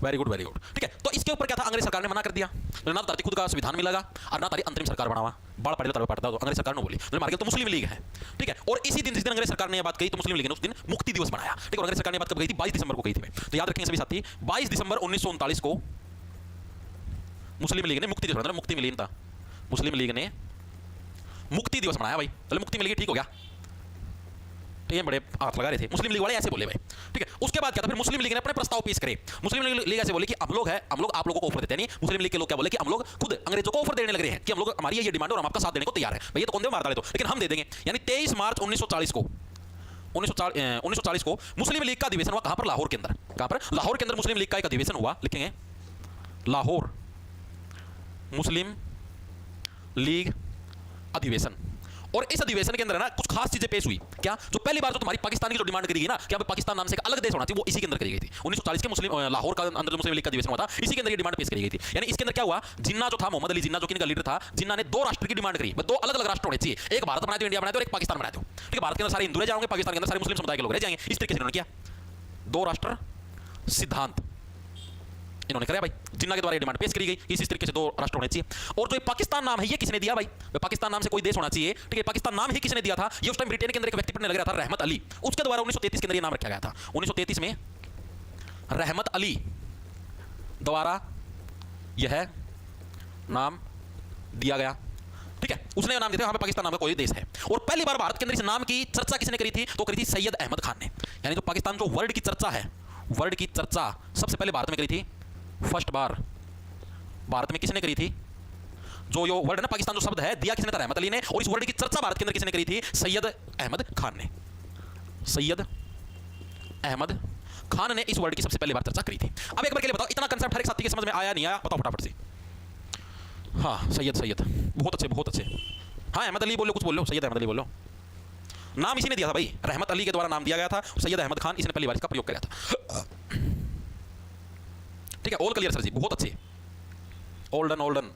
वेरी गुड वेरी गुड, ठीक है। तो इसके ऊपर क्या था, अंग्रेज सरकार ने मना कर दिया, ना तारी खुद का संविधान मिलेगा और ना तारी अंतरिम सरकार बनावा, बाढ़ पड़े तरह पड़ता, तो अंग्रेज सरकार ने बोली, मार तो मुस्लिम लीग है, ठीक है। और इसी दिन जिस दिन अंग्रेज सरकार ने यह बात कही तो मुस्लिम लीग ने उस दिन मुक्ति दिवस बनाया, ठीक है। और अंग्रेज सरकार ने बात कब कही थी, 22 दिसंबर को कही थी। तो याद रखेंगे सभी साथी, 22 दिसंबर 1939 को मुस्लिम लीग ने मुक्ति दिवस बनाया, मुक्ति मिली था, मुस्लिम लीग ने मुक्ति दिवस बनाया भाई, चलो मुक्ति मिली, ठीक हो गया, ये बड़े हाथ लगा रहे थे मुस्लिम लीग वाले, ऐसे बोले भाई, ठीक है। उसके बाद क्या था, फिर मुस्लिम लीग ने अपने प्रस्ताव पेश करे। मुस्लिम लीग ऐसे बोले कि हम लोग आप लोगों को ऑफर देते हैं, नहीं मुस्लिम लीग के लोग क्या बोले कि हम लोग खुद अंग्रेजों को ऑफर देने लग रहे हैं कि हम लोग हमारी ये डिमांड और हम आपका साथ देने को तैयार है भाई, ये तो कौन दे मार डाले तो, लेकिन हम दे देंगे। यानी 23 मार्च 1940 को मुस्लिम लीग का अधिवेशन हुआ, कहां पर, लाहौर के अंदर। कहां पर? लाहौर के अंदर मुस्लिम लीग का एक अधिवेशन हुआ, लिखेंगे लाहौर मुस्लिम लीग अधिवेशन। और इस अधिवेशन के अंदर ना कुछ खास चीजें पेश हुई। क्या? जो पहली बार जो तुम्हारी पाकिस्तान की जो डिमांड करी गई ना कि अब पाकिस्तान नाम से एक अलग देश होना चाहिए, वो इसी के अंदर करी गई थी। 1940 के मुस्लिम लाहौर का अंदर जो मुस्लिम लीग का अधिवेशन हुआ था, इसी के अंदर ये डिमांड पेश करी गई थी। यानी इसके अंदर क्या हुआ, जिन्ना जो था, मोहम्मद अली जिन्ना जो कि इनका लीडर था, जिन्ना ने दो राष्ट्र की डिमांड करी, दो अलग अलग राष्ट्र होने चाहिए, एक भारत बना दो, इंडिया बना दो, और एक पाकिस्तान बना दो, ठीक है। भारत के अंदर सारे हिंदू रह जाएंगे, पाकिस्तान के अंदर सारे मुस्लिम समुदाय के लोग रह जाएंगे। इस तरीके से इन्होंने किया, दो राष्ट्र सिद्धांत इन्होंने कराया भाई, जिन्ना के द्वारा ये डिमांड पेश करी गई, इस तरीके से दो राष्ट्र होने चाहिए। और जो पाकिस्तान नाम है ये किसने दिया भाई, पाकिस्तान नाम से कोई देश होना चाहिए, ठीक है। पाकिस्तान नाम ही किसने दिया था, ये उस टाइम ब्रिटेन के अंदर एक व्यक्ति पढ़ने लग रहा था, रहमत अली, उसके द्वारा 1933 के अंदर ये नाम रखा गया था। 1933 में रहमत अली द्वारा यह नाम दिया गया, ठीक है। उसने नाम दिया था, पाकिस्तान नाम का कोई देश है। और पहली बार भारत के अंदर इस नाम की चर्चा किसने करी थी, तो करी थी सैयद अहमद खान ने। यानी जो पाकिस्तान जो वर्ल्ड की चर्चा है, वर्ल्ड की चर्चा सबसे पहले भारत में करी थी, फर्स्ट बार भारत में किसने करी थी, जो यो वर्ड है ना पाकिस्तान जो शब्द है दिया किसने था, रहमत अली ने। और इस वर्ड की चर्चा भारत के अंदर किसने करी थी, सैयद अहमद खान ने। सैयद अहमद खान ने इस वर्ड की सबसे पहली बार चर्चा करी थी। अब एक बार के लिए बताओ, इतना कंसेप्ट हर एक साथी के समझ में आया नहीं आया, बताओ फटाफट से। हाँ सैयद, बहुत अच्छे बहुत अच्छे। हाँ अहमद अली बोलो, कुछ बोलो, सैयद अहमद अली बोलो। नाम इसी ने दिया था भाई, रहमत अली के द्वारा नाम दिया गया था, सैयद अहमद खान इसने पहली बार इसका प्रयोग किया था, ठीक है। ऑल क्लियर सर जी, बहुत अच्छे, ओल्डन ओल्डन,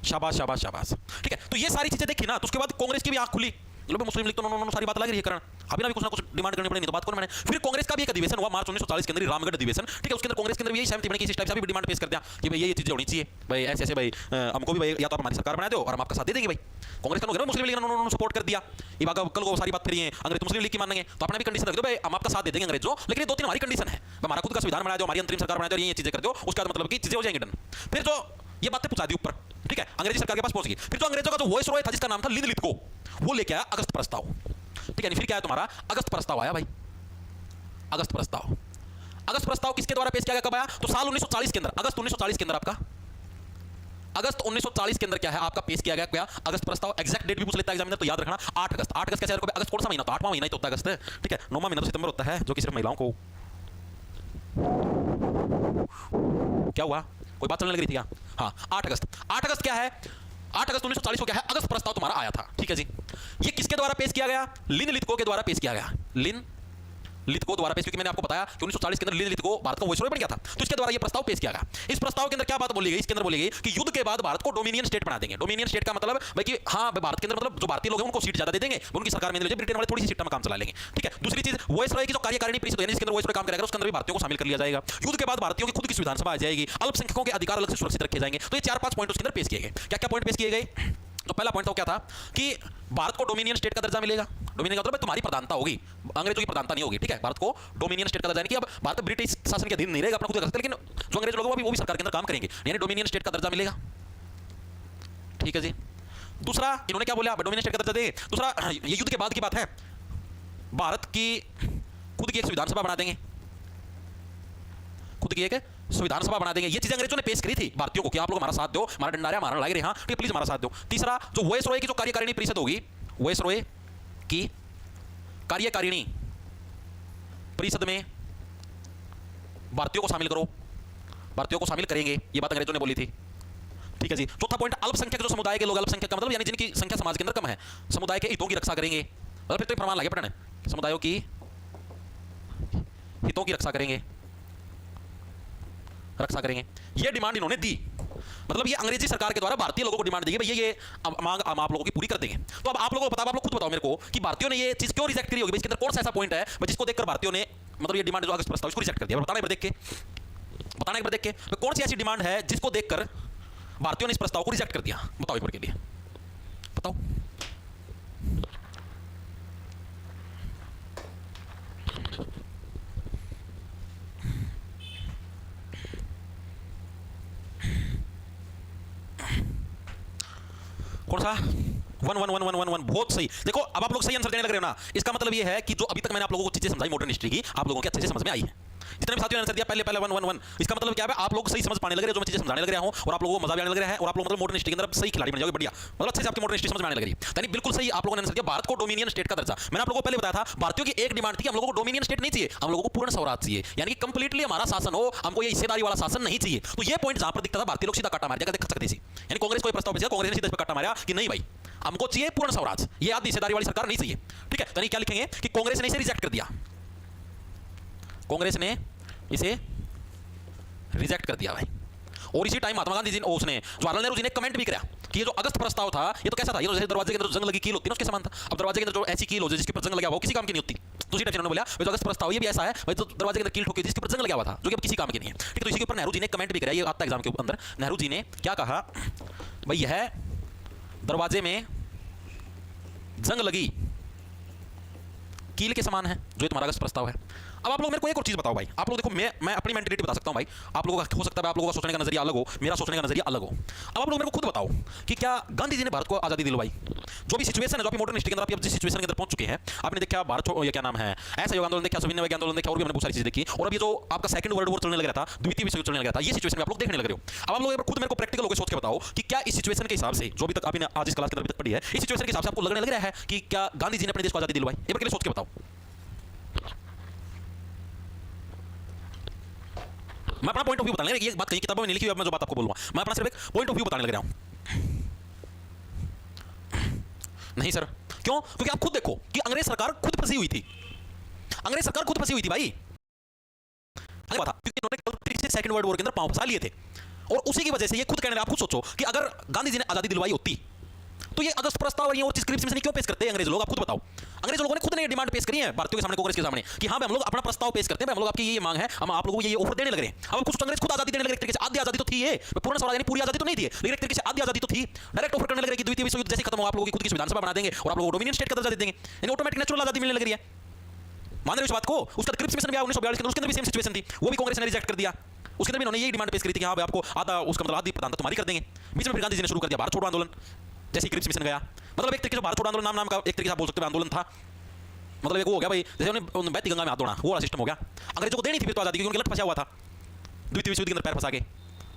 शाबाश शाबाश शाबाश, ठीक है। तो ये सारी चीजें देखी ना, तो उसके बाद कांग्रेस की भी आंख खुली, मतलब मुस्लिम लीग तो नो सारी बात लग रही है करण, अभी ना भी कुछ ना कुछ डिमांड करनी पड़ेगी, तो बात कौन मैंने। फिर कांग्रेस का भी एक अधिवेशन हुआ मार्च 1940 के अंदर, रामगढ़ अधिवेशन, ठीक है। उसके अंदर कांग्रेस के अंदर भी यही सहमति बनी कि इस टाइप से भी डिमांड पेश कर दिया कि भाई ये चीजें होनी चाहिए भाई, ऐसे ऐसे भाई हमको भी भाई या तो हमारी सरकार बना दो और हम आपका साथ दे देंगे भाई। कांग्रेस का मुस्लिम लीग ने सपोर्ट कर दिया। ये कल को सारी बात फिर ये अंग्रेज मुस्लिम लीग की मानेंगे, तो अपना भी कंडीशन रख दो भाई, हम आपका साथ दे देंगे अंग्रेजों, लेकिन ये दो तीन हमारी कंडीशन है, हमारा खुद का संविधान बना दो, हमारी अंतरिम सरकार बना दो, ये चीजें कर दो, उसका मतलब की चीजें हो जाएंगी डन। फिर जो ये बातें पहुंचा दी ऊपर, ठीक है, अंग्रेजी सरकार के पास पहुंच गई। फिर जो अंग्रेजों का जो वॉइस रॉय था जिसका नाम था लिंद लिथगो, वो लेके आया अगस्त प्रस्ताव, ठीक है। फिर क्या है तुम्हारा अगस्त प्रस्ताव आया भाई, अगस्त प्रस्ताव। अगस्त प्रस्ताव किसके द्वारा पेश किया गया, कब आया, तो साल 1940 के अंदर, अगस्त 1940 के अंदर, आपका अगस्त 1940 के अंदर क्या है आपका पेश किया गया क्या, अगस्त प्रस्ताव। एग्जैक्ट डेट भी पूछ लेता है एग्जामिनर, तो याद रखना 8 अगस्त। 8 अगस्त कैसे, अगस्त कौन सा महीना, तो 8वां महीना ही तो होता है अगस्त, ठीक है। 9वां महीना तो सितंबर होता है, जो कि सिर्फ महिलाओं को। क्या हुआ, कोई बात चलने लग रही थी क्या? हाँ, 8 अगस्त क्या है? 8 अगस्त 1940 को क्या है? अगस्त प्रस्ताव तुम्हारा आया था, ठीक है जी। ये किसके द्वारा पेश किया गया? लिन लिथगो के द्वारा पेश किया गया। लिन लिथगो द्वारा पेश, क्योंकि मैंने आपको बताया कि 1940 के अंदर लिन लिथगो भारत का वाइसरॉय बन गया था, तो इसके द्वारा ये प्रस्ताव पेश किया गया। इस प्रस्ताव के अंदर क्या बात बोली गई? इसके अंदर बोली गई कि युद्ध के बाद भारत को डोमिनियन स्टेट बना देंगे। डोमिनियन स्टेट का मतलब भाई कि हाँ, भारत के अंदर मतलब जो भारतीय लोग हैं उनको सीट ज्यादा दे देंगे, उनकी सरकार में ब्रिटेन वाले थोड़ी सी सीट में काम चला लेंगे, ठीक है। दूसरी चीज, वाइसरॉय की जो कार्यकारिणी परिषद है जिसके अंदर वाइसरॉय काम करेगा, उसके अंदर भी भारतीयों को शामिल कर लिया जाएगा। युद्ध के बाद भारतीयों की खुद की संविधान सभा आ जाएगी, अल्पसंख्यकों के अधिकार अलग से सुरक्षित रखे जाएंगे। तो ये 4-5 पॉइंट उसके अंदर पेश किए गए। क्या क्या पॉइंट पेश किए गए? तो पहला पॉइंट तो क्या था कि भारत को डोमिनियन स्टेट का दर्जा मिलेगा। डोमिनियन का मतलब तुम्हारी प्रधानता होगी, अंग्रेजों की प्रधानता नहीं होगी, ठीक है। भारत को डोमिनियन स्टेट का दर्जा, यानी कि अब भारत ब्रिटिश शासन के अधीन नहीं रहेगा, अपना खुद कर सकते, लेकिन जो अंग्रेज लोग वो भी सरकार के अंदर काम करेंगे, यानी डोमिनियन स्टेट का दर्जा मिलेगा, ठीक है जी। दूसरा इन्होंने क्या बोला? डोमिनियन स्टेट का दर्जा देंगे। दूसरा, ये युद्ध के बाद की बात है, भारत की खुद की एक संविधान सभा बना देंगे, खुद की एक संविधान सभा बना देंगे। ये चीजें अंग्रेजों ने पेश करी थी भारतीयों को कि आप लोग हमारा साथ दो, हमारा डंडा है, हमारा लग रहे, हाँ ठीक है, प्लीज हमारा साथ दो। तीसरा, जो वाइसरॉय की जो कार्यकारिणी परिषद होगी, वाइसरॉय की कार्यकारिणी परिषद में भारतीयों को शामिल करो, भारतीयों को शामिल करेंगे, ये बात अंग्रेजों ने बोली थी, ठीक है जी। चौथा पॉइंट, अल्पसंख्यक जो समुदाय के लोग, अल्पसंख्यक का मतलब यानी जिनकी संख्या समाज के अंदर कम है, समुदाय के हितों की रक्षा करेंगे। मतलब फिर तो प्रमाण लगे पढ़ने, समुदायों की हितों की रक्षा करेंगे, रक्षा करेंगे। ये डिमांड इन्होंने दी, मतलब ये अंग्रेजी सरकार के द्वारा भारतीय लोगों को डिमांड दी गई, भैया ये मांग हम आप लोगों की पूरी कर देंगे। तो अब आप लोगों को पता, आप लोग खुद बताओ मेरे को कि भारतीयों ने ये चीज क्यों रिजेक्ट करी होगी? इसके अंदर कौन सा ऐसा पॉइंट है जिसको देखकर भारतीयों ने मतलब ये डिमांड जो अगस्त प्रस्ताव इसको रिजेक्ट कर दिया? बताना एक बार देख के, बताना एक बार देख के, तो कौन सी ऐसी डिमांड है जिसको देखकर भारतीयों ने इस प्रस्ताव को रिजेक्ट कर दिया? बताओ एक बार के लिए, बताओ। कौन सा? 1 बहुत सही। देखो अब आप लोग सही आंसर देने लग रहे हो ना, इसका मतलब ये है कि जो अभी तक मैंने आप लोगों को चीजें समझाई मॉडर्न हिस्ट्री की, आप लोगों के अच्छे से समझ में आई है। जितने भी साथियों ने आंसर दिया पहले 1 इसका मतलब क्या है? आप लोग सही समझ पाने लग रहे हो जो मैं चीजें समझाने लग रहा हूं, और आप लोगों को मजा भी आने लग रहा है, और आप लोग मतलब मॉडर्न हिस्ट्री के अंदर सही खिलाड़ी बन जाओगे, बढ़िया, मतलब अच्छे से आपकी मॉडर्न हिस्ट्री समझ में आने लग रही है। यानी बिल्कुल सही आप लोगों ने आंसर दिया, भारत को डोमिनियन स्टेट का दर्जा। मैंने आप लोगों को पहले बताया था, भारतीयों की एक डिमांड थी, हम लोगों को डोमिनियन स्टेट नहीं चाहिए, हम लोगों को पूर्ण स्वराज चाहिए, यानी कि कंप्लीटली हमारा शासन हो, हमको ये हिस्सेदारी वाला शासन नहीं चाहिए। तो ये पॉइंट जहां पर दिखता था भारतीय लोग सीधा काटा मार देख सकते थे, यानी कांग्रेस को प्रस्ताव भेजा, कांग्रेस ने सीधा काटा मारा कि नहीं भाई हमको चाहिए पूर्ण स्वराज, ये आदि हिस्सेदारी वाली सरकार नहीं चाहिए, ठीक है। तो क्या लिखेंगे कि कांग्रेस ने इसे रिजेक्ट कर दिया, कांग्रेस ने इसे रिजेक्ट कर दिया भाई। और इसी टाइम महात्मा गांधी जी ने, उसने जवाहरलाल नेहरू जी ने कमेंट भी किया कि ये जो अगस्त प्रस्ताव था ये तो कैसा था, ये तो जैसे दरवाजे के अंदर जंग लगी कील होती है ना, उसके समान था। अब दरवाजे के अंदर जो ऐसी कील हो जिसके ऊपर जंग लगा वो किसी काम की नहीं होती, तो उसी टाइम उन्होंने बोला जो अगस्त प्रस्ताव ये भी ऐसा है भाई, तो दरवाजे के अंदर कील ठोकी जिसके ऊपर जंग लगा हुआ था, जो कि अब किसी काम की नहीं है, ठीक है। तो इसी के ऊपर नेहरू जी ने कमेंट भी किया, ये आता एग्जाम के अंदर। नेहरू जी ने क्या कहा भाई, यह दरवाजे में जंग लगी कील के समान है जो ये तुम्हारा अगस्त प्रस्ताव है। अब आप लोग मेरे को एक और चीज बताओ भाई, आप लोग देखो मैं अपनी मेंटेलिटी बता सकता हूं भाई, आप लोगों का हो सकता है आप लोगों का सोचने का नजरिया अलग हो, मेरा सोचने का नजरिया अलग हो। अब आप लोग मेरे को खुद बताओ कि क्या गांधी जी ने भारत को आजादी दिलवाई? जो भी सिचुएशन है, जो मॉडर्न हिस्ट्री के अंदर आप जिस सिचुएशन के अंदर पहुंच चुके हैं, आपने देखा भारत ये क्या नाम है, ऐसा योग आंदोलन देखा, सविनय वैज्ञानिक आंदोलन देखा, और भी हमने बहुत सारी चीजें देखी, और अब ये जो आपका सेकंड वर्ल्ड वॉर चलने लग रहा था, द्वितीय विश्व युद्ध चलने लग रहा था, ये सिचुएशन में आप लोग देखने लग रहे हो। अब आप लोग खुद मेरे को प्रैक्टिकल होकर सोच के बताओ कि क्या इस सिचुएशन के हिसाब से जो अभी तक आपने आज इस क्लास के अंदर पढ़ी है, इस सिचुएशन के हिसाब से आपको लगने लग रहा है कि क्या गांधी जी ने अपने देश को आजादी दिलवाई? एक बार के लिए सोच के बताओ। मैं अपना पॉइंट ऑफ व्यू बताने लगा, ये बात कहीं किताबों में नहीं लिखी, अब मैं जो बात आपको बोलूंगा, मैं अपना सिर्फ एक पॉइंट ऑफ व्यू बताने लग रहा हूं। नहीं सर, क्यों? क्योंकि आप खुद देखो कि अंग्रेज सरकार खुद फंसी हुई थी, अंग्रेज सरकार खुद फंसी हुई थी भाई, क्योंकि इन्होंने गलत तरीके से सेकंड वर्ल्ड वॉर के अंदर पांव फंसा लिए थे, और उसी की वजह से ये खुद कहने लगे। आप खुद सोचो कि अगर गांधी जी ने आजादी दिलवाई होती तो ये अगस्त प्रस्ताव और चीज क्रिप्स में क्यों पेश करते हैं अंग्रेज लोग? आप खुद बताओ। अंग्रेज लोगों ने खुद ने डिमांड पेश करी है भारतीयों के सामने, कांग्रेस के सामने, कि हां भाई हम लोग अपना प्रस्ताव पेश करते हैं, हम लोग आपकी ये मांग है, हम आप लोगों को ये ऑफर देने लग रहे हैं। अब कुछ अंग्रेज खुद आजादी देने लगे, एक तरीके से आधी आजादी तो थी, ये पूर्ण स्वराज यानी पूरी आजादी तो नहीं थी, लेकिन एक तरीके से आधी आजादी तो थी। डायरेक्ट ऑफर करने लगे कि द्वितीय विश्व युद्ध जैसे खत्म हो आप लोगों की खुद की संविधान सभा बना देंगे और आप लोगों को डोमिनियन स्टेट का दर्जा दे देंगे, यानी ऑटोमेटिक नेचुरल आजादी मिलने लग रही है। मान रहे हो इस बात को? उसका क्रिप्स मिशन भी आया 1942 के अंदर, उसके अंदर भी सेम सिचुएशन थी, वो भी कांग्रेस ने रिजेक्ट कर दिया। उसके अंदर भी उन्होंने यही डिमांड पेश करी थी कि हां भाई आपको आधा, उसका मतलब आधी प्रधानता तुम्हारी कर देंगे। बीच में फिर गांधी जी ने शुरू कर दिया भारत छोड़ो आंदोलन, जैसे क्रिप्स मिशन गया, मतलब एक तरीके से भारत छोड़ो आंदोलन नाम का एक तरीके से आप बोल सकते हो आंदोलन था, मतलब एक वो हो गया भाई जैसे उन्होंने बहती गंगा में हाथ धोना, वो वाला सिस्टम हो गया। अंग्रेजों को देनी थी फिर तो आजादी, क्योंकि उनके लट फंसा हुआ था द्वितीय विश्व युद्ध के अंदर पैर फंसा के,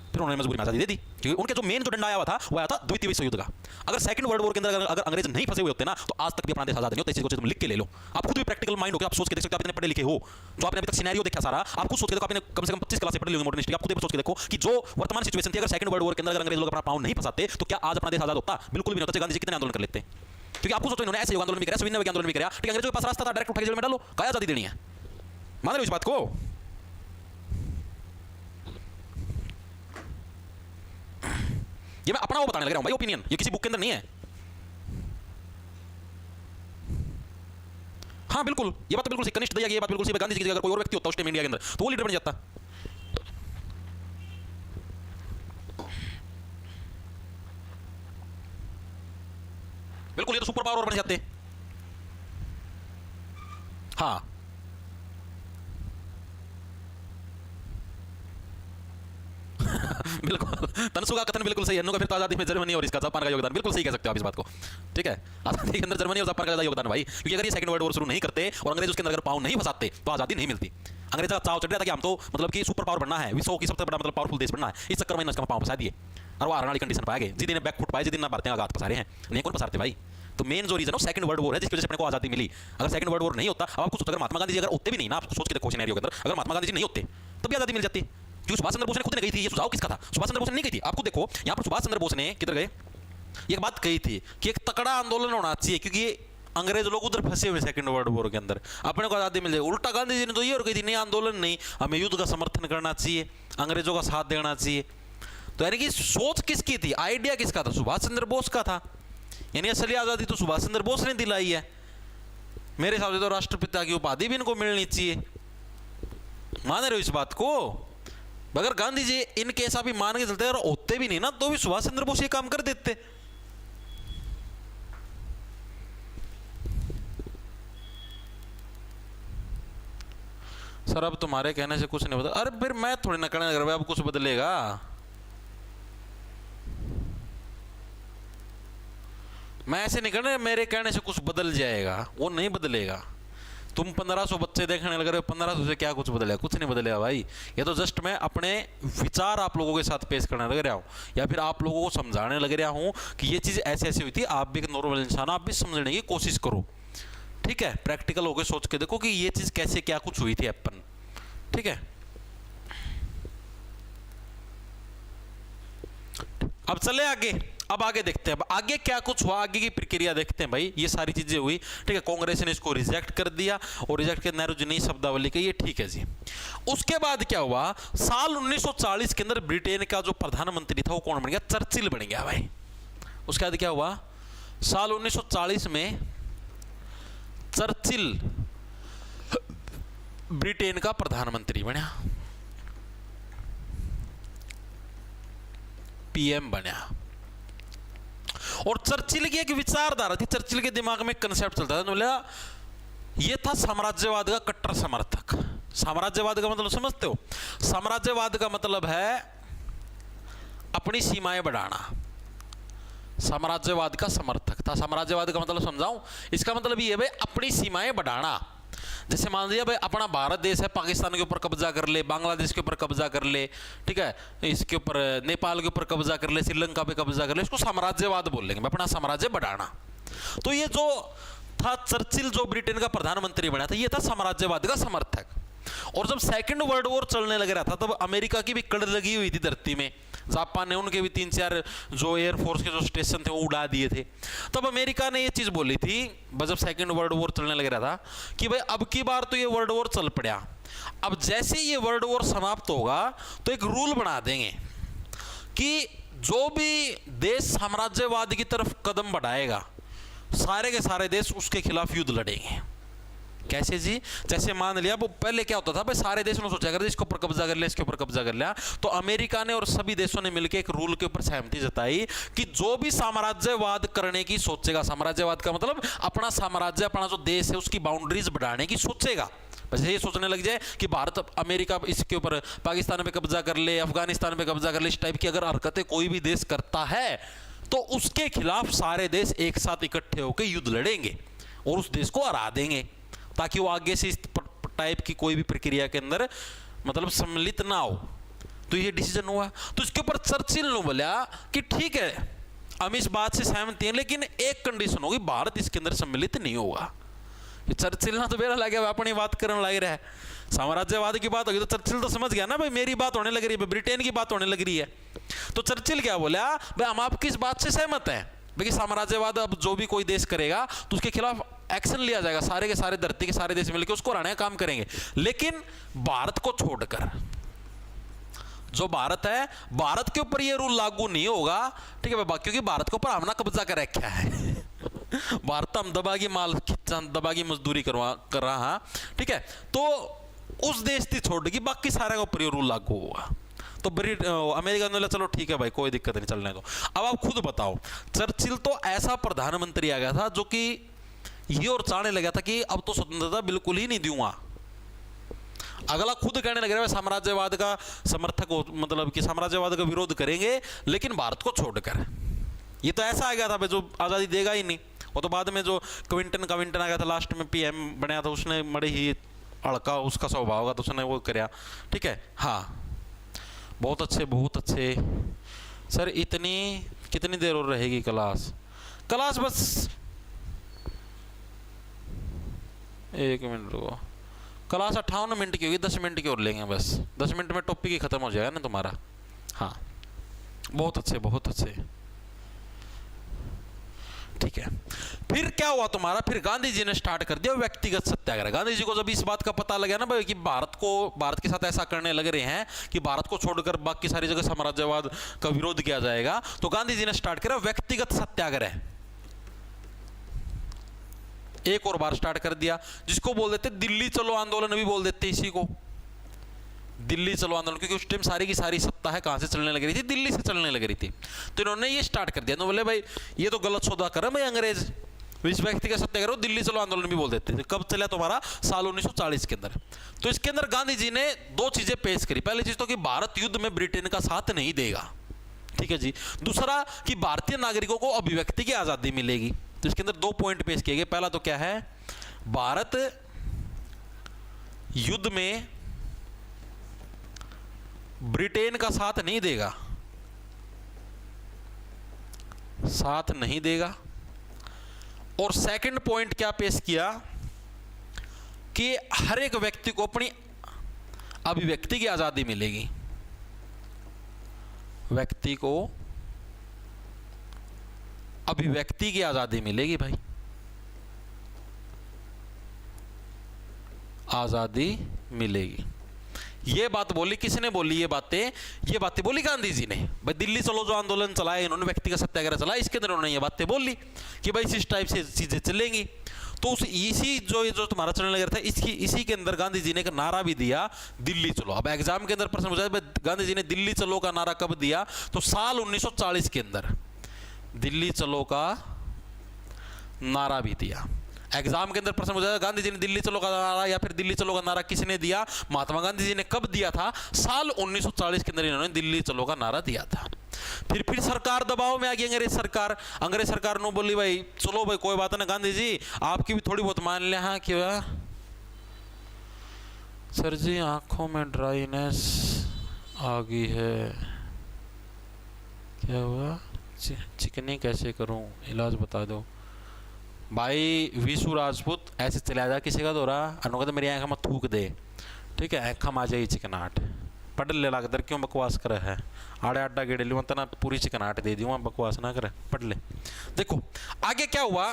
फिर उन्होंने मजबूरी में आज़ादी दे दी, क्योंकि उनके जो मेन जो डंडा आया हुआ था वो आया था द्वितीय विश्व युद्ध का। अगर सेकंड वर्ल्ड वॉर के अंदर अगर अंग्रेज नहीं फंसे हुए होते ना, तो आज तक भी अपना देश आजाद नहीं होता। इस चीज को तुम लिख के ले लो, आप खुद भी प्रैक्टिकल माइंड हो, आप सोच के देख सकते हो, आप इतने पढ़े लिखे हो, जो आपने अभी तक सिनेरियो देखा सारा, आप खुद सोच के देखो, आपने कम से कम 25 क्लास से पढ़ ली होगी मॉडर्न हिस्ट्री, आप खुद सोच के देखो कि जो वर्तमान सिचुएशन थी, अगर सेकंड वर्ल्ड वॉर के अंदर अगर अंग्रेज लोग अपना पाँव नहीं फंसाते तो क्या आज अपना देश आजाद होता? बिल्कुल भी नहीं होता। गांधी जी कितने आंदोलन कर लेते, क्योंकि आपको सोचो इन्होंने ऐसे युग आंदोलन भी किया, सविनय आंदोलन भी किया, ठीक है, अंग्रेजों के पास रास्ता था, डायरेक्ट उठा के जेल में डालो, क्या आजादी देनी है? मान रहे हो इस बात को? ये मैं अपना वो बताने लग रहा हूं भाई, ओपिनियन, ये किसी बुक के अंदर नहीं है। हाँ बिल्कुल, ये बात तो बिल्कुल कनिष्ठ दया की ये बात बिल्कुल सही। गांधी जी की जगह कोई और व्यक्ति होता उस टाइम इंडिया के अंदर, तो वो लीडर बन जाता। बिल्कुल, ये तो सुपर पावर बन जाते। हाँ बिल्कुल, तनसु का कथन बिल्कुल सही है। फिर तो आजादी में जर्मनी और इसका जापान का योगदान, बिल्कुल सही कह सकते हो आप इस बात को, ठीक है। आजादी के अंदर जर्मनी और जापान का योगदान भाई, क्योंकि अगर ये सेकंड वर्ल्ड वॉर शुरू नहीं करते और अंग्रेज उसके अंदर अगर पाँव नहीं फंसाते तो आजादी नहीं मिलती। अंग्रेज का चाव चढ़ रहा था कि हम तो मतलब कि सुपर पावर बनना है, विश्व की सबसे बड़ा मतलब पावरफुल देश बनना है, इस चक्कर में इसका पाँव फंसा दिए और वो हारने वाली कंडीशन पाए गए। जिस दिन बैक फुट पाए, जिस दिन ना भारतीय आघात पसारे हैं, नहीं कौन पसारते भाई। तो मेन जो रीजन है सेकंड वर्ल्ड वॉर है, जिसकी वजह से अपने को आजादी मिली। अगर सेकंड वर्ल्ड वॉर नहीं होता, अब आपको सोचो अगर महात्मा गांधी जी अगर होते भी नहीं ना, आप सोच के देखो सिनेरियो के अंदर, अगर महात्मा गांधी जी नहीं होते तब भी आजादी मिल जाती, क्योंकि सुभाष चंद्र बोस ने खुद ने कही थी। ये सुझाव किसका था? सुभाष चंद्र बोस ने नहीं कही थी। आपको देखो यहां पर सुभाष चंद्र बोस ने किधर गए, एक बात कही थी कि एक तकड़ा आंदोलन होना चाहिए, क्योंकि अंग्रेज लोग उधर फंसे हुए सेकंड वर्ल्ड वॉर के अंदर, अपने को आजादी मिल जाए। उल्टा गांधी जी ने तो ये और कही थी, नहीं आंदोलन नहीं, हमें युद्ध का समर्थन करना चाहिए, अंग्रेजों का साथ देना चाहिए। तो यानी कि सोच किसकी थी, आइडिया किसका था? सुभाष चंद्र बोस का था। यानी असली आजादी तो सुभाष चंद्र बोस ने दिलाई है। मेरे हिसाब से तो राष्ट्रपिता की उपाधि भी इनको मिलनी चाहिए। मान रहे हो इस बात को? अगर गांधी जी इनके ऐसा भी मान के चलते और होते भी नहीं ना, तो भी सुभाष चंद्र बोस ये काम कर देते। सर अब तुम्हारे कहने से कुछ नहीं बदल, अरे फिर मैं थोड़ी ना कहने लग रहा अब कुछ बदलेगा। मैं ऐसे नहीं कहना मेरे कहने से कुछ बदल जाएगा, वो नहीं बदलेगा। तुम 1500 बच्चे देखने लग रहे हो, 1500 से क्या कुछ बदलेगा? कुछ नहीं बदलेगा भाई। ये तो जस्ट मैं अपने विचार आप लोगों के साथ पेश करने लग रहा हूँ, या फिर आप लोगों को समझाने लग रहा हूँ कि ये चीज़ ऐसे ऐसे हुई थी, आप भी एक नॉर्मल इंसान, आप भी समझने की कोशिश करो, ठीक है। प्रैक्टिकल होकर सोच के देखो कि ये चीज़ कैसे क्या कुछ हुई थी अपन, ठीक है। अब चले आगे, अब आगे देखते हैं, अब आगे क्या कुछ हुआ, आगे की प्रक्रिया देखते हैं भाई। ये सारी चीजें हुई, ठीक है। कांग्रेस ने इसको रिजेक्ट कर दिया और रिजेक्ट के नेहरू जी नई शब्दावली कही, ठीक है जी। उसके बाद क्या हुआ, साल 1940 के अंदर ब्रिटेन का जो प्रधानमंत्री था वो कौन बन गया? चर्चिल बन गया भाई। उसके बाद क्या हुआ, साल 1940 में चर्चिल ब्रिटेन का प्रधानमंत्री बना, पीएम बना। और चर्चिल की एक विचारधारा थी, चर्चिल के दिमाग में कंसेप्ट चलता था, बोला ये था साम्राज्यवाद का कट्टर समर्थक। साम्राज्यवाद का मतलब समझते हो? साम्राज्यवाद का मतलब है अपनी सीमाएं बढ़ाना। साम्राज्यवाद का समर्थक था। साम्राज्यवाद का मतलब समझाऊं, इसका मतलब ये भाई अपनी सीमाएं बढ़ाना। जैसे मान लिया भाई अपना भारत देश है, पाकिस्तान के ऊपर कब्जा कर ले, बांग्लादेश के ऊपर कब्जा कर ले, ठीक है, इसके ऊपर नेपाल के ऊपर कब्जा कर ले, श्रीलंका पे कब्जा कर ले, इसको साम्राज्यवाद बोलेंगे, अपना साम्राज्य बढ़ाना। तो ये जो था चर्चिल, जो ब्रिटेन का प्रधानमंत्री बना था, ये था साम्राज्यवाद का समर्थक। और जब सेकंड वर्ल्ड वॉर चलने लग रहा था, तब अमेरिका की भी कड़ लगी हुई थी धरती में। जापान ने उनके भी 3-4 जो एयरफोर्स के जो स्टेशन थे वो उड़ा दिए थे। तब अमेरिका ने ये चीज बोली थी, जब सेकंड वर्ल्ड वॉर चलने लग रहा था, कि भाई अब की बार तो ये वर्ल्ड वॉर चल पड़ा, अब जैसे ये वर्ल्ड वॉर समाप्त होगा तो एक रूल बना देंगे कि जो भी देश साम्राज्यवाद की तरफ कदम बढ़ाएगा, सारे के सारे देश उसके खिलाफ युद्ध लड़ेंगे। कैसे जी? जैसे मान लिया वो पहले क्या होता था भाई, सारे देशों ने सोचा कर इसके ऊपर कब्जा कर लिया, इसके ऊपर कब्जा कर लिया, तो अमेरिका ने और सभी देशों ने मिलकर एक रूल के ऊपर सहमति जताई कि जो भी साम्राज्यवाद करने की सोचेगा, साम्राज्यवाद का मतलब अपना साम्राज्य, अपना जो देश है उसकी बाउंड्रीज बढ़ाने की सोचेगा, वैसे ये सोचने लग जाए कि भारत अमेरिका इसके ऊपर पाकिस्तान पे कब्जा कर ले, अफगानिस्तान पे कब्जा कर ले, इस टाइप की अगर हरकतें कोई भी देश करता है तो उसके खिलाफ सारे देश एक साथ इकट्ठे होकर युद्ध लड़ेंगे और उस देश को हरा देंगे, ताकि वो आगे से इस टाइप की कोई भी प्रक्रिया के अंदर मतलब सम्मिलित ना हो, तो ये डिसीजन हुआ। तो इसके ऊपर चर्चिल ने बोला कि ठीक है हम इस बात से सहमत हैं, लेकिन एक कंडीशन होगी, भारत इसके अंदर सम्मिलित नहीं होगा। चर्चिल ना तो बेरा लगे अपनी बात करने लग रहा है, साम्राज्यवाद की बात होगी तो चर्चिल तो समझ गया ना भाई मेरी बात होने लग रही है, ब्रिटेन की बात होने लग रही है। तो चर्चिल क्या बोला, भाई हम आपकी इस बात से सहमत हैं, भाई साम्राज्यवाद अब जो भी कोई देश करेगा तो उसके खिलाफ एक्शन लिया जाएगा, सारे के सारे धरती के सारे देश मिलकर उसको हराने का काम करेंगे, लेकिन भारत को छोड़कर। जो भारत है, भारत के ऊपर ये रूल लागू नहीं होगा, ठीक है, क्योंकि भारत के ऊपर हमने कब्जा कर रखा है। भारत हम दबागी माल दबागी मजदूरी कर रहा, ठीक है, तो उस देश की छोड़ेगी, बाकी सारे के ऊपर ये रूल लागू होगा। तो अमेरिका ने बोला चलो ठीक है भाई कोई दिक्कत नहीं, चलने दो। अब आप खुद बताओ, चर्चिल तो ऐसा प्रधानमंत्री आ गया था जो कि ये और चाहने लगा था कि अब तो स्वतंत्रता बिल्कुल ही नहीं दूंगा। अगला खुद कहने लग रहा है साम्राज्यवाद का समर्थक हो, मतलब कि साम्राज्यवाद का विरोध करेंगे लेकिन भारत को छोड़कर। ये तो ऐसा आ गया था भाई जो आज़ादी देगा ही नहीं। वो तो बाद में जो क्विंटन आ गया था लास्ट में पीएम बनाया था, उसने बड़े ही अड़का उसका स्वभाव का, तो उसने वो कराया, ठीक है। हाँ बहुत अच्छे बहुत अच्छे सर। इतनी कितनी देर और रहेगी क्लास? क्लास बस 1 मिनट रुको, क्लास 58 मिनट की होगी, 10 मिनट की और लेंगे बस, 10 मिनट में टॉपिक ही खत्म हो जाएगा ना तुम्हारा। हाँ बहुत अच्छे बहुत अच्छे, ठीक है। फिर क्या हुआ तुम्हारा, फिर गांधी जी ने स्टार्ट कर दिया व्यक्तिगत सत्याग्रह। गांधी जी को जब इस बात का पता लगा ना भाई कि भारत के साथ ऐसा करने लग रहे हैं कि भारत को छोड़कर बाकी सारी जगह साम्राज्यवाद का विरोध किया जाएगा, तो गांधी जी ने स्टार्ट किया व्यक्तिगत सत्याग्रह। एक और बार स्टार्ट कर दिया, जिसको बोल देते दिल्ली चलो आंदोलन भी बोल देते इसी को, दिल्ली चलो आंदोलन, क्योंकि उस टाइम सारी की सारी सत्ता है कहां से चलने लग रही थी, दिल्ली से चलने लग रही थी। तो इन्होंने ये स्टार्ट कर दिया, तो बोले भाई ये तो गलत सौदा कर रहे भाई अंग्रेज, इस व्यक्ति का सत्याग्रह दिल्ली चलो आंदोलन भी बोल देते थे। कब चला तुम्हारा? साल 1940 के अंदर। तो इसके अंदर गांधी जी ने 2 चीजें पेश करी। पहली चीज तो कि भारत युद्ध में ब्रिटेन का साथ नहीं देगा, ठीक है जी। दूसरा कि भारतीय नागरिकों को अभिव्यक्ति की आजादी मिलेगी। तो इसके अंदर 2 पॉइंट पेश किए गए। पहला तो क्या है, भारत युद्ध में ब्रिटेन का साथ नहीं देगा, साथ नहीं देगा। और सेकंड पॉइंट क्या पेश किया कि हर एक व्यक्ति को अपनी अभिव्यक्ति की आजादी मिलेगी, व्यक्ति को अभिव्यक्ति की आजादी मिलेगी भाई, आजादी मिलेगी। ये बात बोली किसने बोली? ये बातें बोली गांधी जी ने। भाई दिल्ली चलो जो आंदोलन चलाया इन्होंने, व्यक्तिगत सत्याग्रह चलाया, इसके अंदर उन्होंने ये बातें बोली कि भाई इस टाइप से चीजें चलेंगी। तो उस इसी जो तुम्हारा चलने लग रहा था, इसी के अंदर गांधी जी ने एक नारा भी दिया, दिल्ली चलो। अब एग्जाम के अंदर प्रश्न पूछा है गांधी जी ने दिल्ली चलो का नारा कब दिया, तो साल 1940 के अंदर दिल्ली चलो का नारा भी दिया। एग्जाम के अंदर प्रश्न पूछा गांधी जी ने दिल्ली चलो का नारा या फिर दिल्ली चलो का नारा किसने दिया? महात्मा गांधी जी ने कब दिया था? साल 1940 के अंदर इन्होंने दिल्ली चलो का नारा दिया था। फिर सरकार दबाव में आ गई, अंग्रेज सरकार ने बोली भाई चलो भाई कोई बात ना गांधी जी आपकी भी थोड़ी बहुत मान लिया। हाँ क्या सर जी आंखों में ड्राइनेस आ गई है, क्या हुआ? चिकनी कैसे करूं, इलाज बता दो भाई। विशु राजपूत ऐसे चला जा किसी का दौरा अनु कहते मेरी आंख में थूक दे, ठीक है, आंख में आ जाएगी चिकनाहट। पढ़ ले ला कर क्यों बकवास करे है, आड़े आड्डा गेड़े लियो तना पूरी चिकनाहट दे दी, बकवास ना करे, पढ़ ले। देखो आगे क्या हुआ,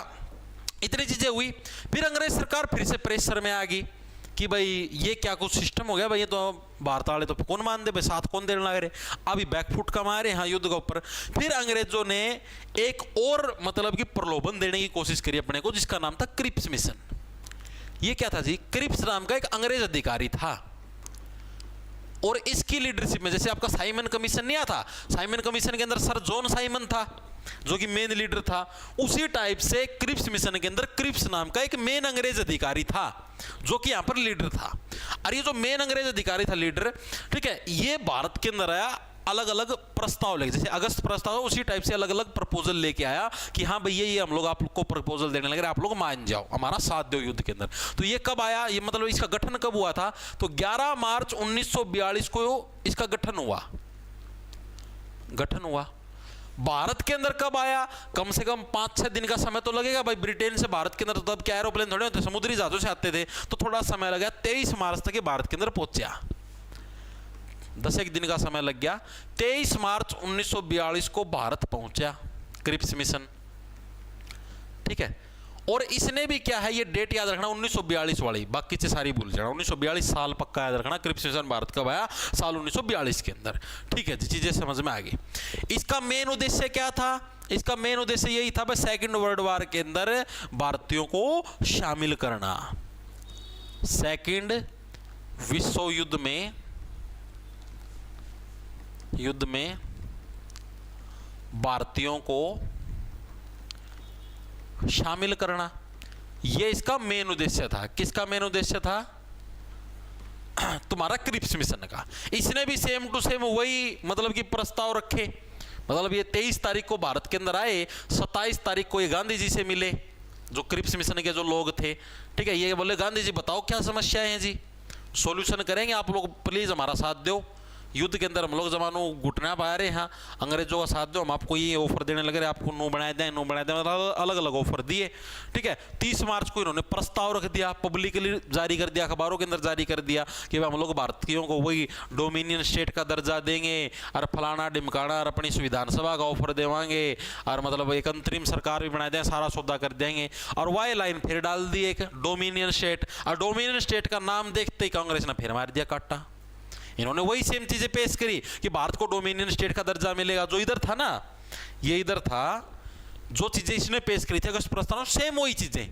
इतनी चीजें हुई। फिर अंग्रेज सरकार फिर से प्रेशर में आ गई कि भाई ये क्या कुछ सिस्टम हो गया भाई, ये तो भारत वाले तो कौन मान दे भाई, साथ कौन देने लग रहे, अभी बैकफुट कमा रहे हैं युद्ध के ऊपर। फिर अंग्रेजों ने एक और मतलब कि प्रलोभन देने की कोशिश करी अपने को, जिसका नाम था क्रिप्स मिशन। ये क्या था जी? क्रिप्स नाम का एक अंग्रेज अधिकारी था और इसकी लीडरशिप में जैसे आपका साइमन कमीशन नहीं आता, साइमन कमीशन के अंदर सर जॉन साइमन था जो कि मेन लीडर था, उसी टाइप से क्रिप्स मिशन के अंदर क्रिप्स नाम का एक मेन अंग्रेज अधिकारी था जो कि यहां पर लीडर था। और ये जो मेन अंग्रेज अधिकारी था लीडर, ठीक है, ये भारत के अंदर आया अलग अलग प्रस्ताव लेके, जैसे अगस्त प्रस्ताव उसी टाइप से अलग अलग प्रपोजल लेके आया कि हाँ भैया ये हम लोग आपको प्रपोजल देने लगे, आप लोग मान जाओ, हमारा साथ दो युद्ध के अंदर। तो ये कब आया, ये मतलब इसका गठन कब हुआ था, तो 11 मार्च 1942 को इसका गठन हुआ। भारत के अंदर कब आया, कम से कम 5-6 दिन का समय तो लगेगा भाई। ब्रिटेन से भारत के अंदर तो तब क्या एरोप्लेन थोड़े होते, समुद्री जहाजों से आते थे, तो थोड़ा समय लगा। 23 मार्च तक ये भारत के अंदर पहुंचा, 10 एक दिन का समय लग गया। 23 मार्च 1942 को भारत पहुंचा क्रिप्स मिशन, ठीक है। और इसने भी क्या है, ये डेट याद रखना 1942 वाली, बाकी से सारी भूल जाना। 1942 साल पक्का याद रखना, क्रिप्स मिशन भारत कब आया, साल 1942 के अंदर, ठीक है जी, चीजें समझ में आ गई। इसका मेन उद्देश्य क्या था, इसका मेन उद्देश्य यही था भाई सेकंड वर्ल्ड वॉर के अंदर भारतीयों को शामिल करना। सेकंड विश्व युद्ध में भारतीयों को शामिल करना, यह इसका मेन उद्देश्य था। किसका मेन उद्देश्य था, तुम्हारा क्रिप्स मिशन का। इसने भी सेम टू सेम वही मतलब कि प्रस्ताव रखे, मतलब ये 23 तारीख को भारत के अंदर आए, 27 तारीख को ये गांधी जी से मिले, जो क्रिप्स मिशन के जो लोग थे, ठीक है। ये बोले गांधी जी बताओ क्या समस्याएं हैं जी, सॉल्यूशन करेंगे, आप लोग प्लीज हमारा साथ दो, युद्ध के अंदर हम लोग जमानों घुटना पा रहे हैं, अंग्रेजों का साथ दो, हम आपको ये ऑफर देने लगे, आपको नो बनाए दें, अलग अलग ऑफर दिए, ठीक है। 30 मार्च को इन्होंने प्रस्ताव रख दिया, पब्लिकली जारी कर दिया, अखबारों के अंदर जारी कर दिया कि हम लोग भारतीयों को वही डोमिनियन स्टेट का दर्जा देंगे, और फलाना ढिमकाना, और अपनी संविधान सभा का ऑफर देवाएंगे, और मतलब एक अंतरिम सरकार भी बना दें, सारा सौदा कर देंगे। और वाई लाइन फिर डाल दी एक डोमिनियन स्टेट, और डोमिनियन स्टेट का नाम देखते ही कांग्रेस ने फिर मार दिया काटा। इन्होंने वही सेम चीजें पेश करी कि भारत को डोमिनियन स्टेट का दर्जा मिलेगा, जो इधर था ना, ये इधर था, जो चीजें इसने पेश करी थी अगस्त प्रस्ताव, सेम वही चीजें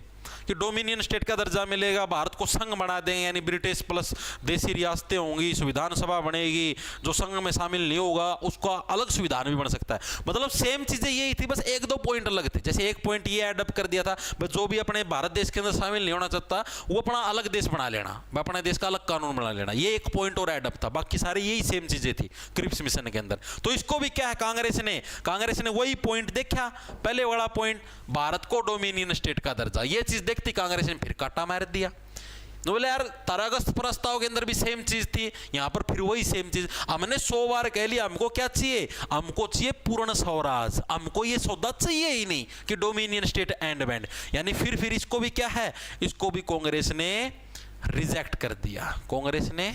कि डोमिनियन स्टेट का दर्जा मिलेगा, भारत को संघ बना देंगे, यानी ब्रिटिश प्लस देसी रियासतें होंगी, संविधान सभा बनेगी, जो संघ में शामिल नहीं होगा उसका अलग संविधान भी बन सकता है। मतलब सेम चीजें यही थी, बस 1-2 पॉइंट अलग थे। जैसे एक पॉइंट ये एडअप कर दिया था, बस जो भी अपने भारत देश के अंदर शामिल नहीं होना चाहता वो अपना अलग देश बना लेना, अपने देश का अलग कानून बना लेना, ये एक पॉइंट और एडअप था, बाकी सारी यही सेम चीजें थी क्रिप्स मिशन के अंदर। तो इसको भी क्या है, कांग्रेस ने वही पॉइंट देखा, पहले वाला पॉइंट, भारत को डोमिनियन स्टेट का दर्जा, ये चीज देखती कांग्रेस ने फिर काटा मार दिया। तो बोले यार 13 अगस्त प्रस्ताव के अंदर भी सेम चीज थी, यहां पर फिर वही सेम चीज। हमने 100 बार कह लिया, हमको क्या चाहिए, हमको चाहिए पूर्ण स्वराज, हमको ये सौदा चाहिए ही नहीं कि डोमिनियन स्टेट एंड बैंड, यानी फिर इसको भी क्या है, इसको भी कांग्रेस ने रिजेक्ट कर दिया, कांग्रेस ने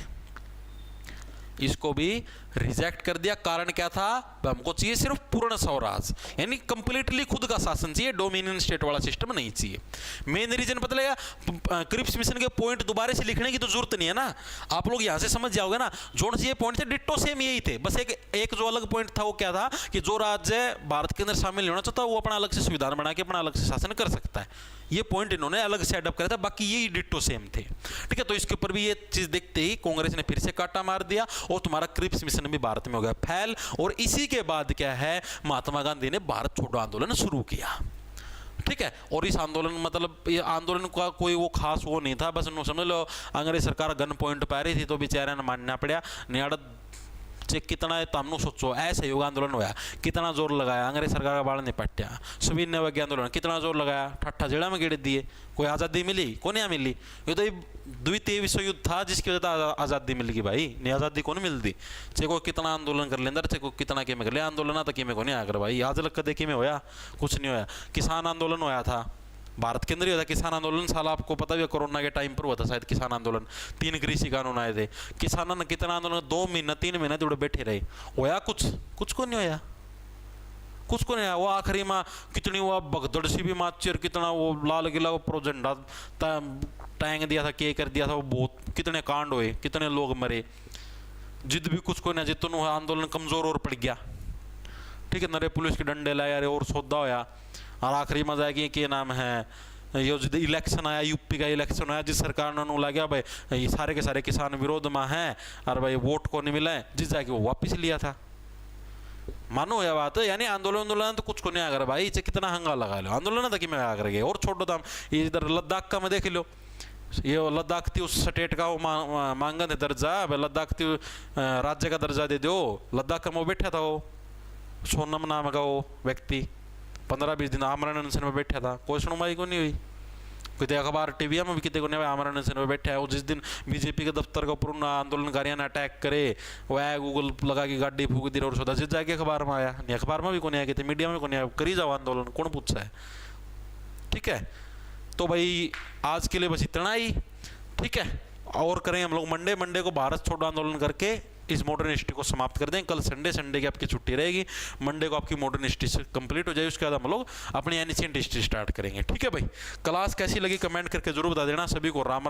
इसको भी रिजेक्ट कर दिया। कारण क्या था, हमको चाहिए सिर्फ पूर्ण स्वराज, यानी कंप्लीटली खुद का शासन चाहिए, डोमिनियन स्टेट वाला सिस्टम नहीं चाहिए। मेन रीजन पता लगा, क्रिप्स मिशन के पॉइंट दोबारा से लिखने की तो जरूरत नहीं है ना, आप लोग यहां से समझ जाओगे ना, जो ये पॉइंट थे डिट्टो सेम यही थे, बस एक जो अलग पॉइंट था वो क्या था कि जो राज्य भारत के अंदर शामिल नहीं होना चाहता वो अपना अलग से संविधान बना के अपना अलग से शासन कर सकता है, ये पॉइंट इन्होंने अलग से एडअप करा था, बाकी यही डिट्टो सेम थे, ठीक है। तो इसके ऊपर भी ये चीज देखते ही कांग्रेस ने फिर से काटा मार दिया, और तुम्हारा क्रिप्स मिशन भी भारत में हो गया फैल। और इसी के बाद क्या है, महात्मा गांधी ने भारत छोड़ो आंदोलन शुरू किया, ठीक है। और इस आंदोलन मतलब ये आंदोलन का कोई वो खास वो नहीं था, बस समझ लो अंग्रेज सरकार गन पॉइंट पा रही थी तो बेचारे ने मानना पड़ा। नियाड़ कितना तमनु सोचो ऐसे योग आंदोलन होया, कितना जोर लगाया अंग्रेज सरकार का बाल नहीं पट्टिया, सविनय वज्ञ आंदोलन कितना जोर लगाया, ठट्ठा जेड़ा में गिर दिए, कोई आज़ादी मिली को नहीं मिली। ये तो द्वितीय विश्व युद्ध था जिसकी वजह से आज़ादी मिल गई भाई, नहीं आज़ादी को नहीं मिलती, चाहे कोई कितना आंदोलन कर लेंदा, चाहे कोई कितना कि कर ले आंदोलन, तो कि को नहीं आकर भाई, आज लग कदे कि होया कुछ नहीं होया। किसान आंदोलन होया था भारत के अंदर ही होता किसान आंदोलन, साल आपको पता भी है कोरोना के टाइम पर हुआ था शायद किसान आंदोलन, 3 कृषि कानून आए थे, किसानों ने कितना आंदोलन 2 महीना 3 महीने जुड़े बैठे रहे, होया कुछ को नहीं होया, कुछ को नहीं आया। वो आखिरी में कितनी वो भगदड़ सी भी माची, और कितना वो लाल किला वो झंडा टांग दिया था, के कर दिया था, वो बहुत कितने कांड हुए, कितने लोग मरे, जिद भी कुछ को नहीं, जितना आंदोलन कमजोर और पड़ गया, ठीक है। नरे पुलिस के डंडे लाए और सौदा होया, और आखिरी मजा है कि नाम है ये जो इलेक्शन आया, यूपी का इलेक्शन आया, जिस सरकार ने लगा भाई ये सारे के सारे किसान विरोध में हैं और भाई वोट को नहीं मिला है, जिस जाके वो वापस लिया था, मानो यह बात है। यानी आंदोलन तो कुछ को नहीं आकर भाई, इसे कितना हंगा लगा लो आंदोलन था कि मैं आकर गए। और छोड़ो दाम इधर लद्दाख का मैं देख लो, ये लद्दाख थी उस स्टेट का वो मांगा थे दर्जा, लद्दाख थी राज्य का दर्जा दे दो। लद्दाख का वो बैठा था, वो सोनम नाम का वो व्यक्ति 15-20 दिन आमरण अनशन में बैठा था, कोई सुनवाई को नहीं हुई। कितने अखबार टीवी में भी कितने को नहीं आमरण अनशन में बैठा है। वो जिस दिन बीजेपी के दफ्तर के ऊपर आंदोलनकारियों ने अटैक करे, वह गूगल लगा के गाड़ी फूक दी और सोचा जिस जाके अखबार में आया नहीं, अखबार में भी को नहीं आया, कितने मीडिया में को नहीं आया, करी जाओ आंदोलन, कौन पूछा है। ठीक है, तो भाई आज के लिए बस इतना ही। ठीक है, और करें हम लोग मंडे को भारत छोड़ो आंदोलन करके इस मॉडर्न हिस्ट्री को समाप्त कर दें। कल संडे की आपकी छुट्टी रहेगी, मंडे को आपकी मॉडर्न हिस्ट्री कंप्लीट हो जाएगी, उसके बाद हम लोग अपनी एनिशिएंट हिस्ट्री स्टार्ट करेंगे। ठीक है भाई, क्लास कैसी लगी कमेंट करके जरूर बता देना। सभी को राम राम।